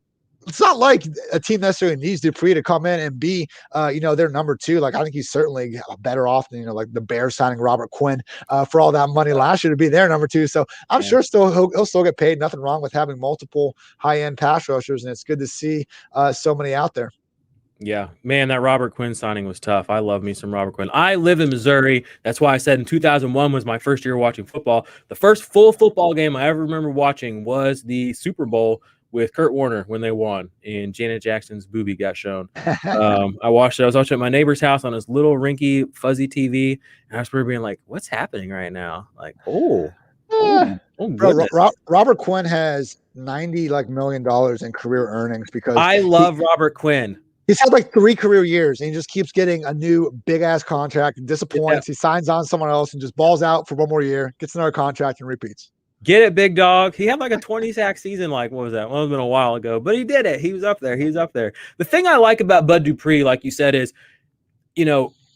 it's not like a team necessarily needs Dupree to come in and be, their number 2. I think he's certainly better off than, the Bears signing Robert Quinn for all that money last year to be their number 2. So I'm sure he'll still get paid. Nothing wrong with having multiple high-end pass rushers, and it's good to see so many out there. Yeah, man, that Robert Quinn signing was tough. I love me some Robert Quinn. I live in Missouri. That's why I said in 2001 was my first year watching football. The first full football game I ever remember watching was the Super Bowl with Kurt Warner when they won and Janet Jackson's boobie got shown. I watched it. I was watching at my neighbor's house on his little rinky fuzzy TV. And I was being like, what's happening right now? Oh, Bro, goodness. Robert Quinn has $90 million in career earnings because I love Robert Quinn. he's had like 3 career years and he just keeps getting a new big ass contract, disappoints. He signs on someone else and just balls out for one more year, gets another contract and repeats. Get it, big dog. He had like a 20 sack season. Like, what was that? Well, it's been a while ago, but he did it. He was up there. The thing I like about Bud Dupree, like you said, is,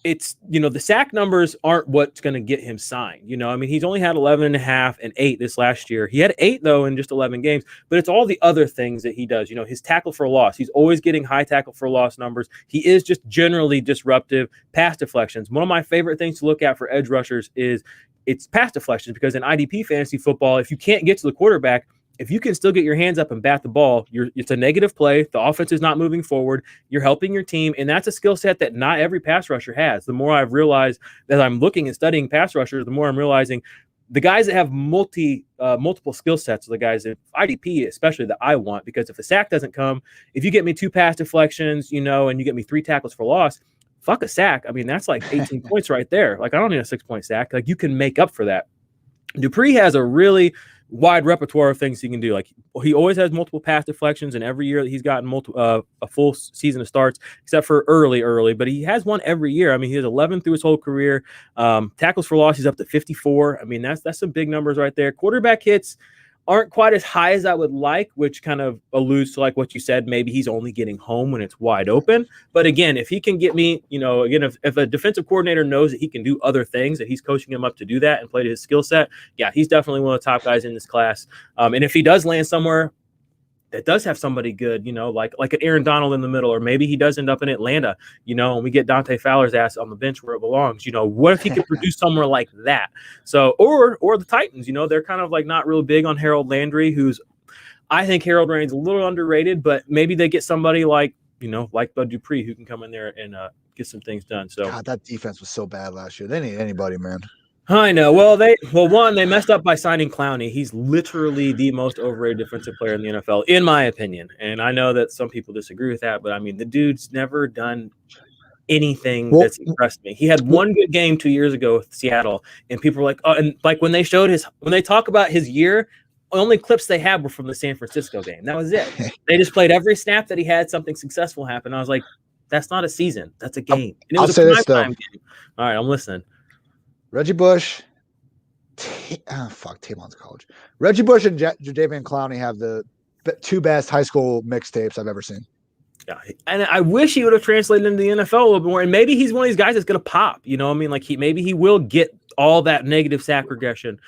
it's, the sack numbers aren't what's going to get him signed. I mean, he's only had 11 and a half and 8 this last year. He had 8 though in just 11 games, but it's all the other things that he does. His tackle for loss. He's always getting high tackle for loss numbers. He is just generally disruptive. Pass deflections. One of my favorite things to look at for edge rushers is it's pass deflections, because in IDP fantasy football, if you can't get to the quarterback, if you can still get your hands up and bat the ball, it's a negative play. The offense is not moving forward. You're helping your team, and that's a skill set that not every pass rusher has. The more I've realized that I'm looking and studying pass rushers, the more I'm realizing the guys that have multiple skill sets are the guys in IDP, especially, that I want, because if a sack doesn't come, if you get me 2 pass deflections, and you get me 3 tackles for loss, fuck a sack. I mean, that's like 18 points right there. Like, I don't need a 6-point sack. Like, you can make up for that. Dupree has a really wide repertoire of things he can do. Like, he always has multiple pass deflections, and every year that he's gotten a full season of starts, except for early, but he has one every year. I mean, he has 11 through his whole career. Tackles for loss, he's up to 54. I mean, that's some big numbers right there. Quarterback hits aren't quite as high as I would like, which kind of alludes to like what you said. Maybe he's only getting home when it's wide open. But again, if he can get me, if a defensive coordinator knows that he can do other things, that he's coaching him up to do that and play to his skill set, yeah, he's definitely one of the top guys in this class. And if he does land somewhere that does have somebody good, like an Aaron Donald in the middle, or maybe he does end up in Atlanta, and we get Dante Fowler's ass on the bench where it belongs. What if he could produce somewhere like that? So, or the Titans, they're kind of like not real big on Harold Landry, I think Harold Landry's a little underrated, but maybe they get somebody like Bud Dupree, who can come in there and get some things done. So, God, that defense was so bad last year. They need anybody, man. I know. Well, they messed up by signing Clowney. He's literally the most overrated defensive player in the NFL, in my opinion. And I know that some people disagree with that, but I mean, the dude's never done anything that's impressed me. He had one good game 2 years ago with Seattle, and people were like, oh, and like when they talk about his year, only clips they had were from the San Francisco game. That was it. They just played every snap that he had something successful happen. I was like, that's not a season. That's a game. And it was a prime game. All right, I'm listening. Reggie Bush, Tavon's college. Reggie Bush and Jadeveon Clowney have the 2 best high school mixtapes I've ever seen. Yeah, and I wish he would have translated into the NFL a little bit more. And maybe he's one of these guys that's going to pop. I mean, like maybe he will get all that negative sack regression,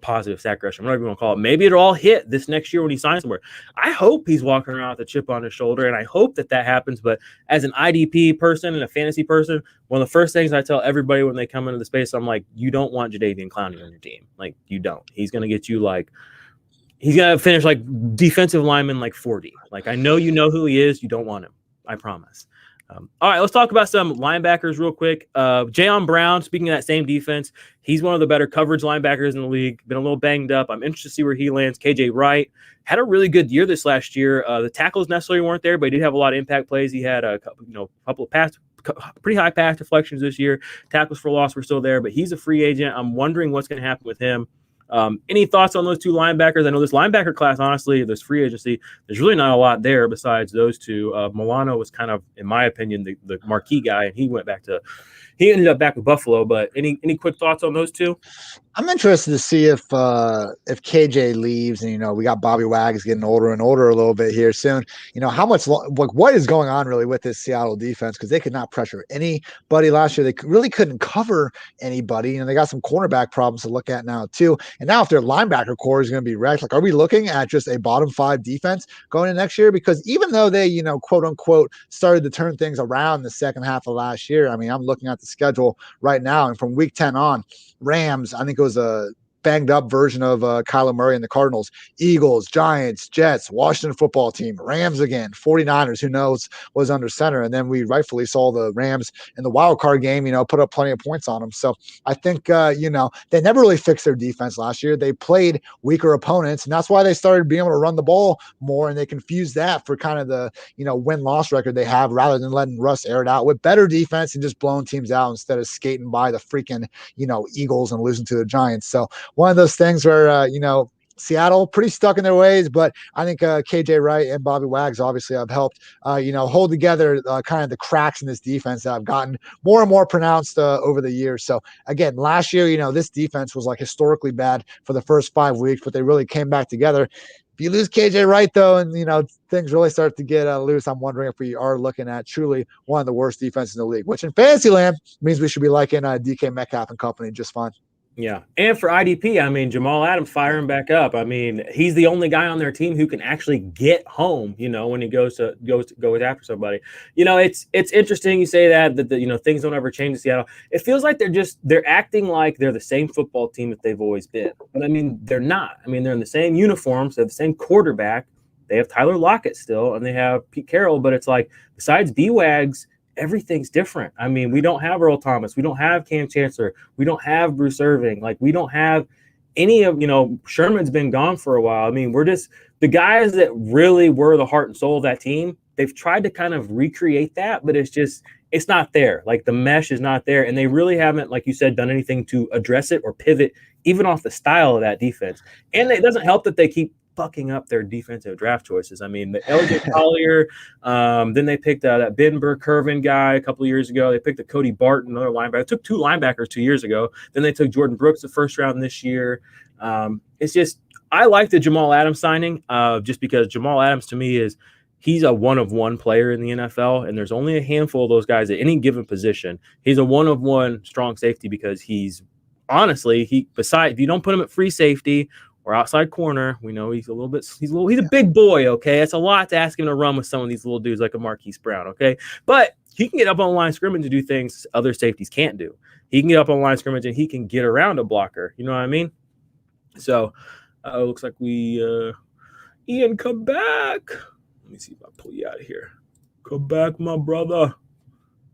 positive sack regression, whatever you want to call it. Maybe it'll all hit this next year when he signs somewhere. I hope he's walking around with a chip on his shoulder, and I hope that happens. But as an IDP person and a fantasy person, one of the first things I tell everybody when they come into the space, I'm like, you don't want Jadeveon Clowney on your team. Like, you don't. He's going to get you he's going to finish like defensive lineman like 40. Like, I know who he is. You don't want him. I promise. All right, let's talk about some linebackers real quick. Jayon Brown, speaking of that same defense, he's one of the better coverage linebackers in the league. Been a little banged up. I'm interested to see where he lands. KJ Wright had a really good year this last year. The tackles necessarily weren't there, but he did have a lot of impact plays. He had a couple of pretty high pass deflections this year. Tackles for loss were still there, but he's a free agent. I'm wondering what's going to happen with him. Any thoughts on those 2 linebackers? I know this linebacker class, honestly, there's free agency. There's really not a lot there besides those 2. Milano was kind of, in my opinion, the marquee guy, and he ended up back with Buffalo. But any quick thoughts on those 2? I'm interested to see if KJ leaves, and we got Bobby Wags getting older and older a little bit here soon. How much what is going on really with this Seattle defense, because they could not pressure anybody last year. They really couldn't cover anybody. They got some cornerback problems to look at now too. And now if their linebacker core is going to be wrecked, like, are we looking at just a bottom 5 defense going into next year? Because even though they quote unquote started to turn things around the second half of last year, I mean, I'm looking at the schedule right now, and from week 10 on, Rams, I think it was a banged up version of Kyler Murray and the Cardinals, Eagles, Giants, Jets, Washington football team, Rams again, 49ers, who knows, was under center. And then we rightfully saw the Rams in the wild card game, put up plenty of points on them. So I think, they never really fixed their defense last year. They played weaker opponents, and that's why they started being able to run the ball more, and they confused that for kind of the, win-loss record they have, rather than letting Russ air it out with better defense and just blowing teams out instead of skating by the freaking, Eagles and losing to the Giants. So one of those things where, Seattle pretty stuck in their ways, but I think KJ Wright and Bobby Wags obviously have helped, hold together kind of the cracks in this defense that have gotten more and more pronounced over the years. So again, last year, this defense was like historically bad for the first 5 weeks, but they really came back together. If you lose KJ Wright though, and things really start to get loose, I'm wondering if we are looking at truly one of the worst defenses in the league, which in fantasy land means we should be liking DK Metcalf and company just fine. Yeah. And for IDP, I mean, Jamal Adams firing back up. I mean, he's the only guy on their team who can actually get home, when he goes after somebody. It's interesting you say that things don't ever change in Seattle. It feels like they're acting like they're the same football team that they've always been. But I mean, they're not. I mean, they're in the same uniforms, they have the same quarterback. They have Tyler Lockett still, and they have Pete Carroll, but it's like besides B-Wags, everything's different. I mean, we don't have Earl Thomas. We don't have Cam Chancellor. We don't have Bruce Irving. Like, we don't have any of, Sherman's been gone for a while. I mean, we're just the guys that really were the heart and soul of that team. They've tried to kind of recreate that, but it's not there. Like, the mesh is not there. And they really haven't, like you said, done anything to address it or pivot even off the style of that defense. And it doesn't help that they keep fucking up their defensive draft choices. I mean, the LJ Collier, then they picked that Ben Burr-Curvin guy a couple of years ago. They picked the Cody Barton, another linebacker. They took 2 linebackers 2 years ago. Then they took Jordan Brooks the first round this year. It's just, I like the Jamal Adams signing just because Jamal Adams to me he's a one-of-one player in the NFL, and there's only a handful of those guys at any given position. He's a one-of-one strong safety because he's honestly, if you don't put him at free safety or outside corner, we know he's a big boy, okay? It's a lot to ask him to run with some of these little dudes like a Marquise Brown, okay? But he can get up on the line of scrimmage and do things other safeties can't do. He can get up on the line of scrimmage and he can get around a blocker. You know what I mean? So, it looks like Ian, come back. Let me see if I pull you out of here. Come back, my brother.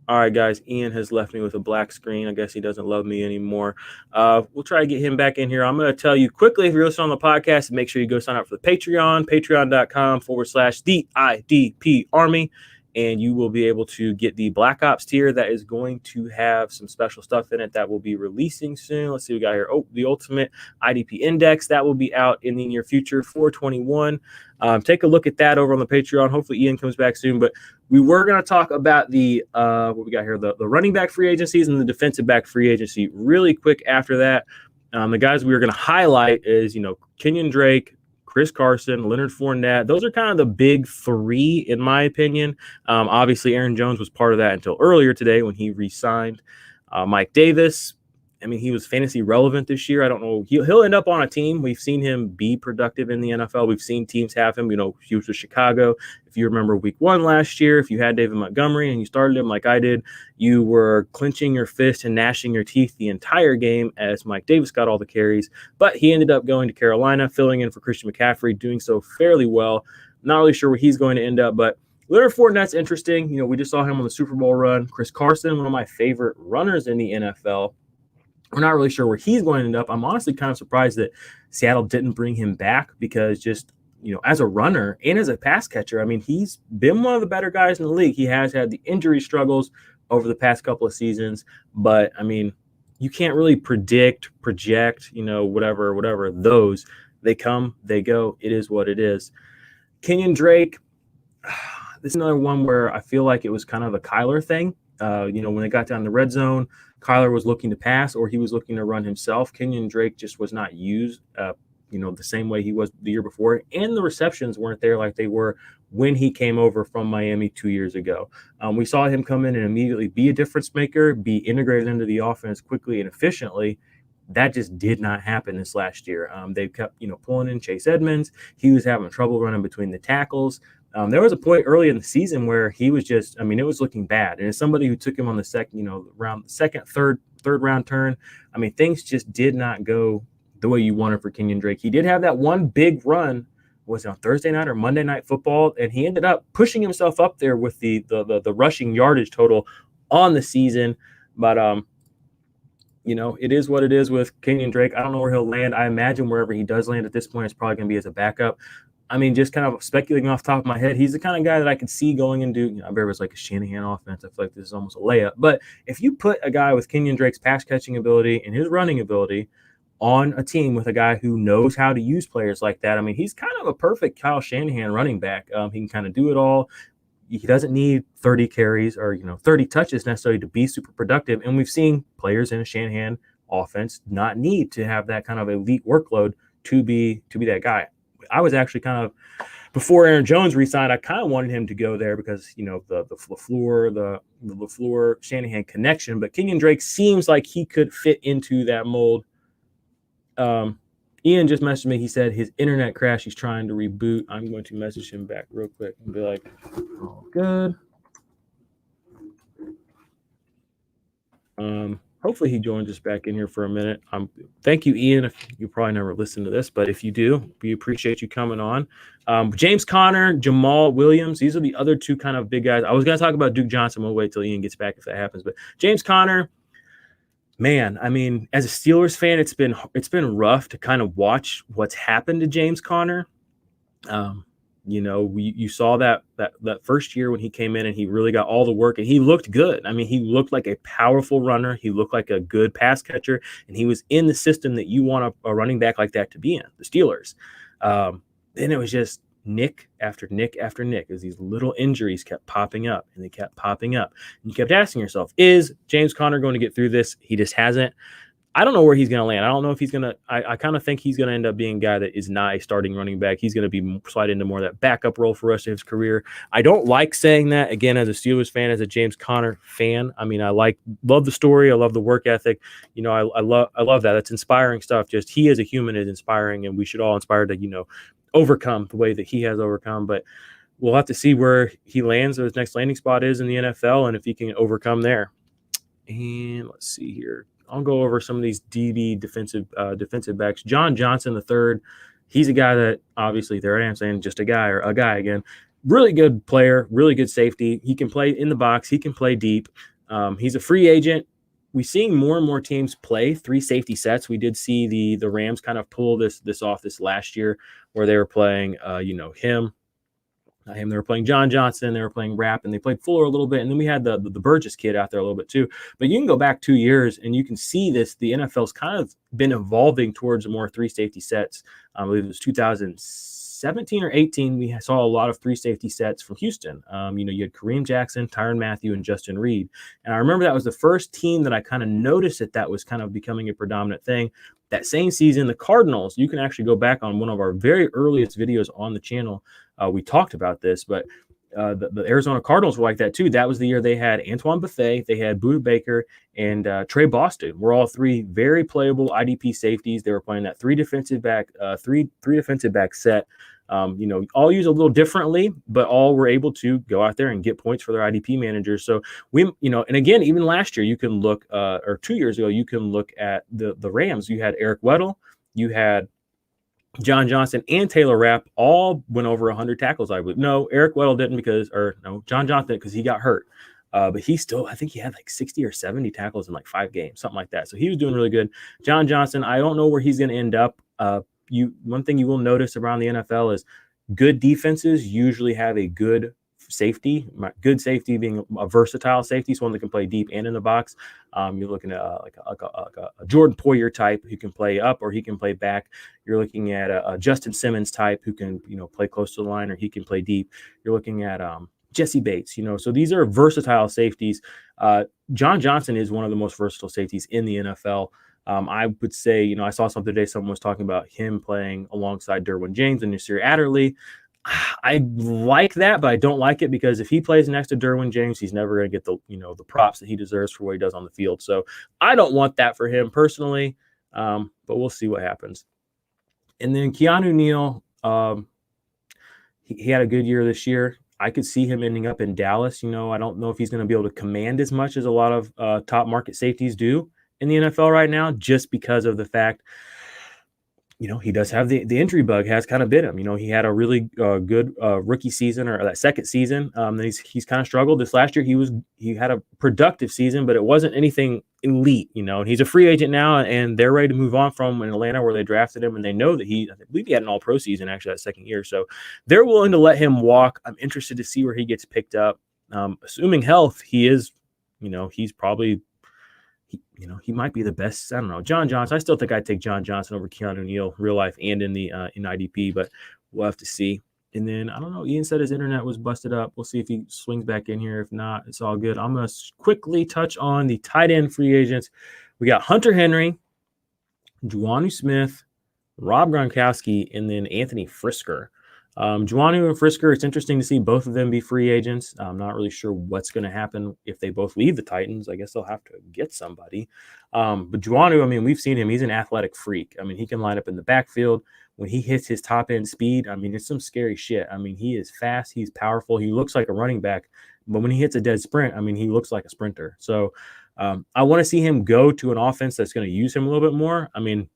All right, guys, Ian has left me with a black screen. I guess he doesn't love me anymore. We'll try to get him back in here. I'm going to tell you quickly, if you're listening on the podcast, make sure you go sign up for the Patreon, patreon.com/the IDP Army, and you will be able to get the Black Ops tier that is going to have some special stuff in it that will be releasing soon. Let's see what we got here. Oh, the Ultimate IDP Index. That will be out in the near future, 4/21. Take a look at that over on the Patreon. Hopefully Ian comes back soon, but we were going to talk about the what we got here, the running back free agencies and the defensive back free agency really quick after that. The guys we were going to highlight is, Kenyon Drake, Chris Carson, Leonard Fournette. Those are kind of the big 3, in my opinion. Obviously, Aaron Jones was part of that until earlier today when he re-signed. Mike Davis, I mean, he was fantasy relevant this year. I don't know. He'll end up on a team. We've seen him be productive in the NFL. We've seen teams have him. He was with Chicago. If you remember week 1 last year, if you had David Montgomery and you started him like I did, you were clenching your fist and gnashing your teeth the entire game as Mike Davis got all the carries. But he ended up going to Carolina, filling in for Christian McCaffrey, doing so fairly well. Not really sure where he's going to end up, but Leonard Fournette's interesting. We just saw him on the Super Bowl run. Chris Carson, one of my favorite runners in the NFL. We're not really sure where he's going to end up. I'm honestly kind of surprised that Seattle didn't bring him back because just, as a runner and as a pass catcher, I mean, he's been one of the better guys in the league. He has had the injury struggles over the past couple of seasons, but I mean, you can't really project, whatever those. They come, they go. It is what it is. Kenyon Drake, this is another one where I feel like it was kind of a Kyler thing. When they got down the red zone, Kyler was looking to pass or he was looking to run himself. Kenyon Drake just was not used, the same way he was the year before. And the receptions weren't there like they were when he came over from Miami 2 years ago. We saw him come in and immediately be a difference maker, be integrated into the offense quickly and efficiently. That just did not happen this last year. They kept, pulling in Chase Edmonds. He was having trouble running between the tackles. There was a point early in the season where he was just, it was looking bad. And as somebody who took him on the third round turn, things just did not go the way you wanted for Kenyon Drake. He did have that one big run, was it on Thursday night or Monday Night Football? And he ended up pushing himself up there with the rushing yardage total on the season. But, it is what it is with Kenyon Drake. I don't know where he'll land. I imagine wherever he does land at this point, it's probably going to be as a backup. Just kind of speculating off the top of my head, he's the kind of guy that I could see going into, I bet it was like a Shanahan offense. I feel like this is almost a layup. But if you put a guy with Kenyon Drake's pass catching ability and his running ability on a team with a guy who knows how to use players like that. I mean, he's kind of a perfect Kyle Shanahan running back. He can kind of do it all. He doesn't need 30 carries or 30 touches necessarily to be super productive. And we've seen players in a Shanahan offense not need to have that kind of elite workload to be that guy. I was actually kind of, before Aaron Jones resigned, I kind of wanted him to go there because the LaFleur Shanahan connection. But Kenyon Drake seems like he could fit into that mold. Ian just messaged me. He said his internet crashed. He's trying to reboot. I'm going to message him back real quick and be like, "All good." Hopefully he joins us back in here for a minute. Thank you, Ian. If you probably never listened to this, but if you do, we appreciate you coming on. James Conner, Jamal Williams. These are the other two kind of big guys. I was going to talk about Duke Johnson. We'll wait till Ian gets back if that happens. But James Conner, man, I mean, as a Steelers fan, it's been rough to kind of watch what's happened to James Conner. You saw that first year when he came in and he really got all the work and he looked good. I mean, he looked like a powerful runner. He looked like a good pass catcher, and he was in the system that you want a running back like that to be in, the Steelers. Then it was just nick after nick after nick as these little injuries kept popping up and they kept popping up. And you kept asking yourself, is James Conner going to get through this? He just hasn't. I don't know where he's going to land. I don't know if he's going to – I kind of think he's going to end up being a guy that is not a starting running back. He's going to be slide into more of that backup role for the rest of his career. I don't like saying that, again, as a Steelers fan, as a James Conner fan. I mean, love the story. I love the work ethic. I love that. It's inspiring stuff. Just he as a human is inspiring, and we should all inspire to, overcome the way that he has overcome. But we'll have to see where he lands, or his next landing spot is in the NFL, and if he can overcome there. And let's see here. I'll go over some of these DB defensive backs. John Johnson III, he's a guy that obviously there I am saying just a guy again. Really good player, really good safety. He can play in the box. He can play deep. He's a free agent. We're seeing more and more teams play 3 safety sets. We did see the Rams kind of pull this off this last year where they were playing him. They were playing John Johnson, they were playing Rapp, and they played Fuller a little bit. And then we had the Burgess kid out there a little bit too. But you can go back 2 years and you can see this. The NFL's kind of been evolving towards more 3 safety sets. I believe it was 2017 or 18. We saw a lot of 3 safety sets from Houston. You had Kareem Jackson, Tyrann Mathieu, and Justin Reed. And I remember that was the first team that I kind of noticed that was kind of becoming a predominant thing. That same season, the Cardinals, you can actually go back on one of our very earliest videos on the channel. We talked about this, but the Arizona Cardinals were like that too. That was the year they had Antoine Bethea, they had Budda Baker, and Trey Boston. Were all 3 very playable IDP safeties. They were playing that 3 defensive back set. All used a little differently, but all were able to go out there and get points for their IDP managers. So and again, even last year, you can look, or 2 years ago, you can look at the Rams. You had Eric Weddle, you had John Johnson, and Taylor Rapp all went over 100 tackles, I believe. No, Eric Weddle didn't John Johnson didn't because he got hurt. But he still, I think he had like 60 or 70 tackles in like 5 games, something like that. So he was doing really good. John Johnson, I don't know where he's going to end up. One thing you will notice around the NFL is good defenses usually have a good safety. Good safety being a versatile safety, someone that can play deep and in the box. You're looking at like a Jordan Poyer type who can play up or he can play back. You're looking at a Justin Simmons type who can play close to the line or he can play deep. You're looking at Jesse Bates. So these are versatile safeties. John Johnson is one of the most versatile safeties in the NFL. I would say, I saw something today, someone was talking about him playing alongside Derwin James and Nasir Adderley. I like that, but I don't like it because if he plays next to Derwin James, he's never going to get the props that he deserves for what he does on the field. So I don't want that for him personally, but we'll see what happens. And then Keanu Neal, he had a good year this year. I could see him ending up in Dallas. I don't know if he's going to be able to command as much as a lot of top market safeties do in the NFL right now, just because of the fact, he does have the injury bug has kind of bit him. He had a really good rookie season or that second season. He's kind of struggled. This last year, he had a productive season, but it wasn't anything elite, and he's a free agent now and they're ready to move on from in Atlanta where they drafted him. And they know that I believe he had an all-pro season actually that second year. So they're willing to let him walk. I'm interested to see where he gets picked up. Assuming health, he is, he's probably, he might be the best. I don't know. John Johnson. I still think I'd take John Johnson over Keanu Neal, real life and in the in IDP, but we'll have to see. And then, I don't know, Ian said his internet was busted up. We'll see if he swings back in here. If not, it's all good. I'm going to quickly touch on the tight end free agents. We got Hunter Henry, Juanu Smith, Rob Gronkowski, and then Anthony Frisker. Juanu and Frisker, it's interesting to see both of them be free agents. I'm not really sure what's going to happen if they both leave the Titans. I guess they'll have to get somebody. But Juanu, I mean, we've seen him. He's an athletic freak. I mean, he can line up in the backfield. When he hits his top end speed, I mean, it's some scary shit. I mean, he is fast. He's powerful. He looks like a running back. But when he hits a dead sprint, I mean, he looks like a sprinter. So I want to see him go to an offense that's going to use him a little bit more. I mean,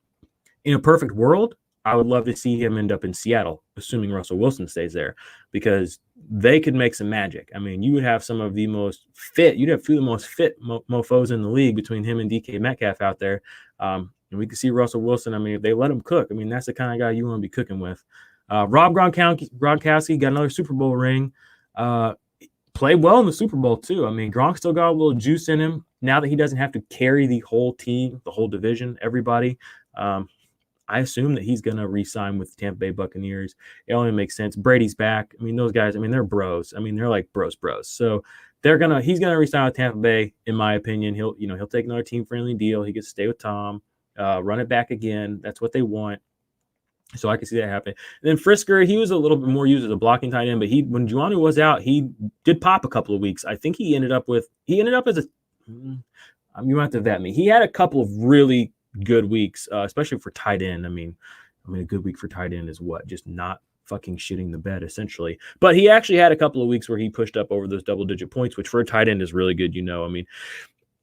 in a perfect world, I would love to see him end up in Seattle, assuming Russell Wilson stays there, because they could make some magic. I mean, you would have some of the most fit, you'd have two of the most fit mofos in the league between him and DK Metcalf out there. And we could see Russell Wilson. I mean, if they let him cook, I mean, that's the kind of guy you want to be cooking with. Rob Gronkowski got another Super Bowl ring. Played well in the Super Bowl, too. I mean, Gronk still got a little juice in him now that he doesn't have to carry the whole team, the whole division, everybody. I assume that he's going to re-sign with the Tampa Bay Buccaneers. It only makes sense. Brady's back. I mean, those guys, I mean, they're bros. I mean, they're like bros. So he's going to re-sign with Tampa Bay, in my opinion. He'll take another team-friendly deal. He gets to stay with Tom, run it back again. That's what they want. So I can see that happen. And then Frisker, he was a little bit more used as a blocking tight end, but when Juanu was out, he did pop a couple of weeks. I think he ended up as a you might have to vet me. He had a couple of really good weeks, especially for tight end. I mean, a good week for tight end is what? Just not fucking shitting the bed, essentially. But he actually had a couple of weeks where he pushed up over those double-digit points, which for a tight end is really good, I mean,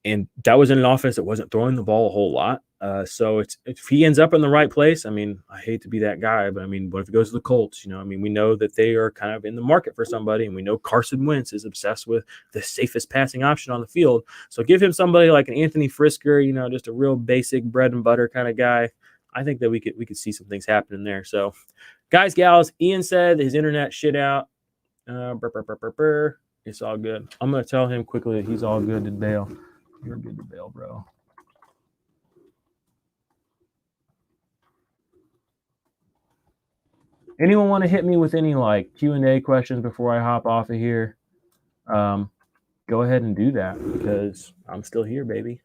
and that was in an offense that wasn't throwing the ball a whole lot. So if he ends up in the right place, I mean, I hate to be that guy, but I mean, what if it goes to the Colts? I mean, we know that they are kind of in the market for somebody, and we know Carson Wentz is obsessed with the safest passing option on the field. So give him somebody like an Anthony Frisker, just a real basic bread and butter kind of guy. I think that we could see some things happening there. So, guys, gals, Ian said his internet shit out. It's all good. I'm gonna tell him quickly that he's all good to bail. You're good to bail, bro. Anyone want to hit me with any like Q&A questions before I hop off of here? Go ahead and do that, because I'm still here, baby.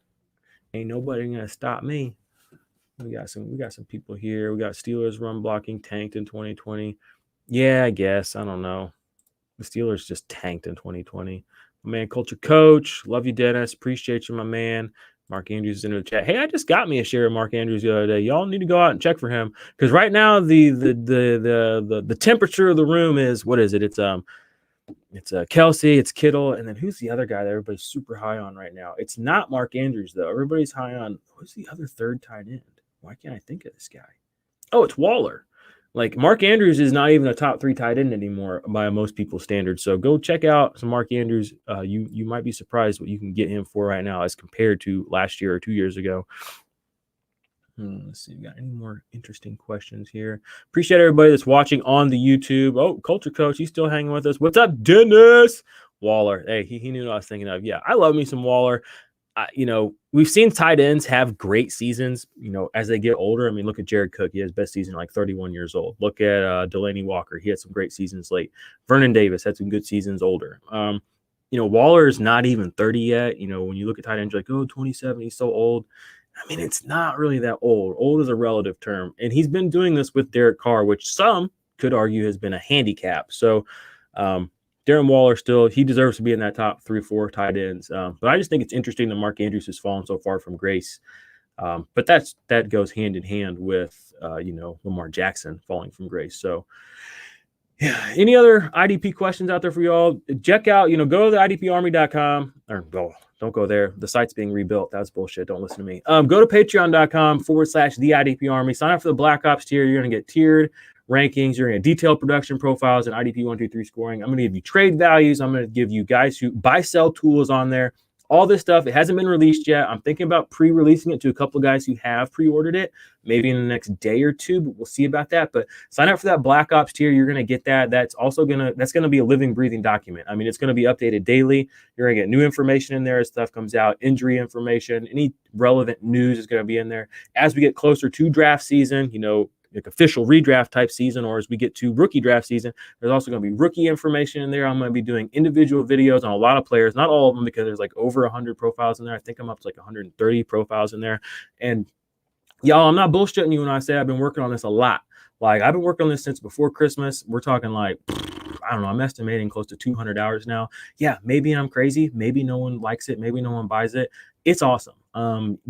Ain't nobody gonna stop me. We got some people here. We got Steelers run blocking tanked in 2020. Yeah, I guess. I don't know. The Steelers just tanked in 2020. My man, Culture Coach. Love you, Dennis. Appreciate you, my man. Mark Andrews is in the chat. Hey, I just got me a share of Mark Andrews the other day. Y'all need to go out and check for him, because right now the temperature of the room is, what is it? It's Kelsey, it's Kittle, and then who's the other guy that everybody's super high on right now? It's not Mark Andrews though. Everybody's high on, who's the other third tight end? Why can't I think of this guy? Oh, it's Waller. Like, Mark Andrews is not even a top 3 tight end anymore by most people's standards. So go check out some Mark Andrews. You might be surprised what you can get him for right now as compared to last year or 2 years ago. Let's see. We got any more interesting questions here? Appreciate everybody that's watching on the YouTube. Oh, Culture Coach, he's still hanging with us. What's up, Dennis? Waller. Hey, he knew what I was thinking of. Yeah, I love me some Waller. We've seen tight ends have great seasons, as they get older. I mean, look at Jared Cook. He has best season like 31 years old. Look at Delaney Walker. He had some great seasons late. Vernon Davis had some good seasons older. Waller is not even 30 yet. When you look at tight ends, you're like, oh, 27, he's so old. I mean, it's not really that old. Old is a relative term. And he's been doing this with Derek Carr, which some could argue has been a handicap. So, Darren Waller he deserves to be in that top 3 or 4 tight ends. But I just think it's interesting that Mark Andrews has fallen so far from grace. But that goes hand in hand with, Lamar Jackson falling from grace. So, yeah. Any other IDP questions out there for y'all? Check out, go to the IDPArmy.com. Or don't go there. The site's being rebuilt. That's bullshit. Don't listen to me. Go to patreon.com/the IDP Army. Sign up for the Black Ops tier. You're going to get tiered rankings. You're going to get detailed production profiles and IDP 1, 2, 3 scoring. I'm going to give you trade values. I'm going to give you guys who buy, sell tools on there. all this stuff. It hasn't been released yet. I'm thinking about pre-releasing it to a couple of guys who have pre-ordered it, maybe in the next day or two, but we'll see about that. But sign up for that Black Ops tier. You're going to get that. That's going to be a living, breathing document. I mean, it's going to be updated daily. You're going to get new information in there as stuff comes out, injury information, any relevant news is going to be in there. As we get closer to draft season, like official redraft type season, or as we get to rookie draft season, there's also going to be rookie information in there. I'm going to be doing individual videos on a lot of players, not all of them, because there's like over 100 profiles in there. I think I'm up to like 130 profiles in there. And y'all, I'm not bullshitting you when I say I've been working on this a lot. Like, I've been working on this since before Christmas. We're talking like, I don't know, I'm estimating close to 200 hours now. Yeah, maybe I'm crazy. Maybe no one likes it. Maybe no one buys it. It's awesome.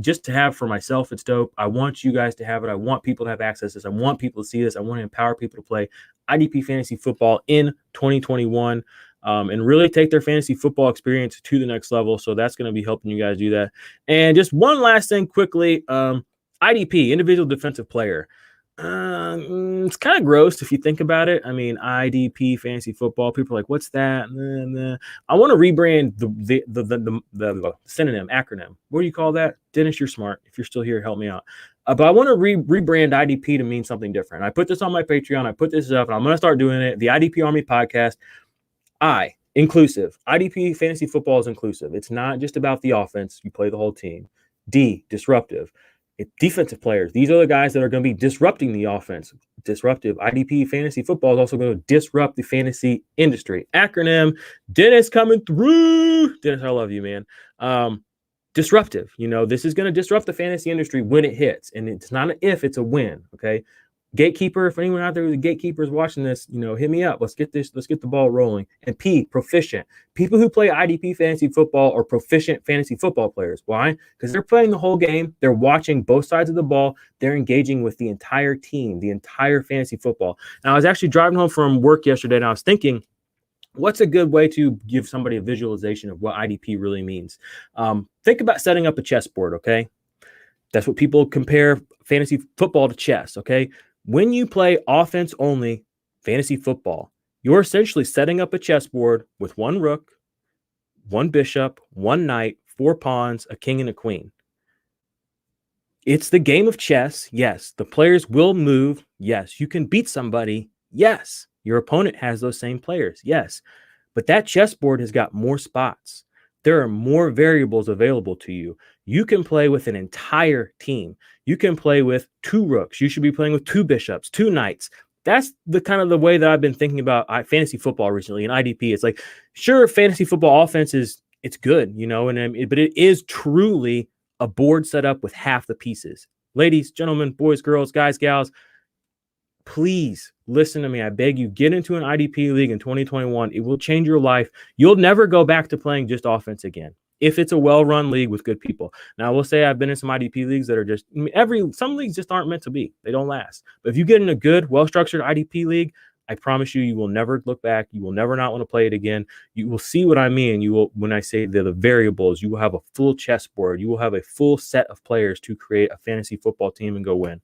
Just to have for myself, it's dope. I want you guys to have it. I want people to have access to this. I want people to see this. I want to empower people to play IDP fantasy football in 2021 and really take their fantasy football experience to the next level. So that's going to be helping you guys do that. And just one last thing quickly, IDP, individual defensive player. It's kind of gross if you think about it. I mean, IDP fantasy football. People are like, "What's that?" I want to rebrand the synonym acronym. What do you call that, Dennis? You're smart. If you're still here, help me out. But I want to rebrand IDP to mean something different. I put this on my Patreon. I put this up, and I'm going to start doing it. The IDP Army podcast. Inclusive. IDP fantasy football is inclusive. It's not just about the offense. You play the whole team. Disruptive. Defensive players. These are the guys that are going to be disrupting the offense. Disruptive. IDP fantasy football is also going to disrupt the fantasy industry. Acronym. Dennis coming through. Dennis, I love you, man. Disruptive. This is going to disrupt the fantasy industry when it hits. And it's not an if, it's a when. Okay. Gatekeeper, if anyone out there with gatekeepers watching this, hit me up. Let's get the ball rolling. And P, proficient. People who play IDP fantasy football are proficient fantasy football players. Why? Because they're playing the whole game. They're watching both sides of the ball. They're engaging with the entire team, the entire fantasy football. Now, I was actually driving home from work yesterday, and I was thinking, what's a good way to give somebody a visualization of what IDP really means? Think about setting up a chessboard, okay? That's what people compare fantasy football to chess, okay? When you play offense-only fantasy football, you're essentially setting up a chessboard with one rook, one bishop, one knight, 4 pawns, a king, and a queen. It's the game of chess. Yes. The players will move. Yes. You can beat somebody. Yes. Your opponent has those same players. Yes. But that chessboard has got more spots. There are more variables available to you. You can play with an entire team. You can play with 2 rooks. You should be playing with 2 bishops, 2 knights. That's the kind of the way that I've been thinking about fantasy football recently in IDP. It's like, sure, fantasy football offense it's good, but it is truly a board set up with half the pieces. Ladies, gentlemen, boys, girls, guys, gals, please listen to me. I beg you, get into an IDP league in 2021. It will change your life. You'll never go back to playing just offense again if it's a well-run league with good people. Now, I will say I've been in some IDP leagues that are just some leagues just aren't meant to be. They don't last. But if you get in a good, well-structured IDP league, I promise you will never look back. You will never not want to play it again. You will see what I mean. You will, when I say the variables, you will have a full chessboard. You will have a full set of players to create a fantasy football team and go win.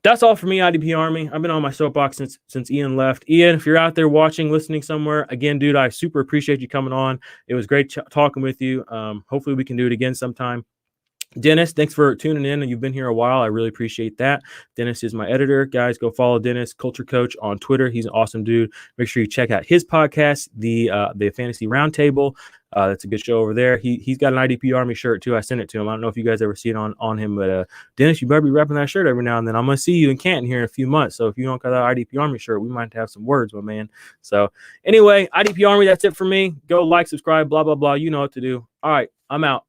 That's all for me, IDP Army. I've been on my soapbox since Ian left. Ian, if you're out there watching, listening somewhere, again, dude, I super appreciate you coming on. It was great talking with you. Hopefully we can do it again sometime. Dennis, thanks for tuning in. You've been here a while. I really appreciate that. Dennis is my editor. Guys, go follow Dennis, Culture Coach, on Twitter. He's an awesome dude. Make sure you check out his podcast, the Fantasy Roundtable. That's a good show over there. He's got an IDP Army shirt too. I sent it to him. I don't know if you guys ever see it on him, but Dennis, you better be repping that shirt every now and then. I'm gonna see you in Canton here in a few months. So if you don't got that IDP Army shirt, we might have some words, my man. So anyway, IDP Army, that's it for me. Go like, subscribe, blah blah blah. You know what to do. All right, I'm out.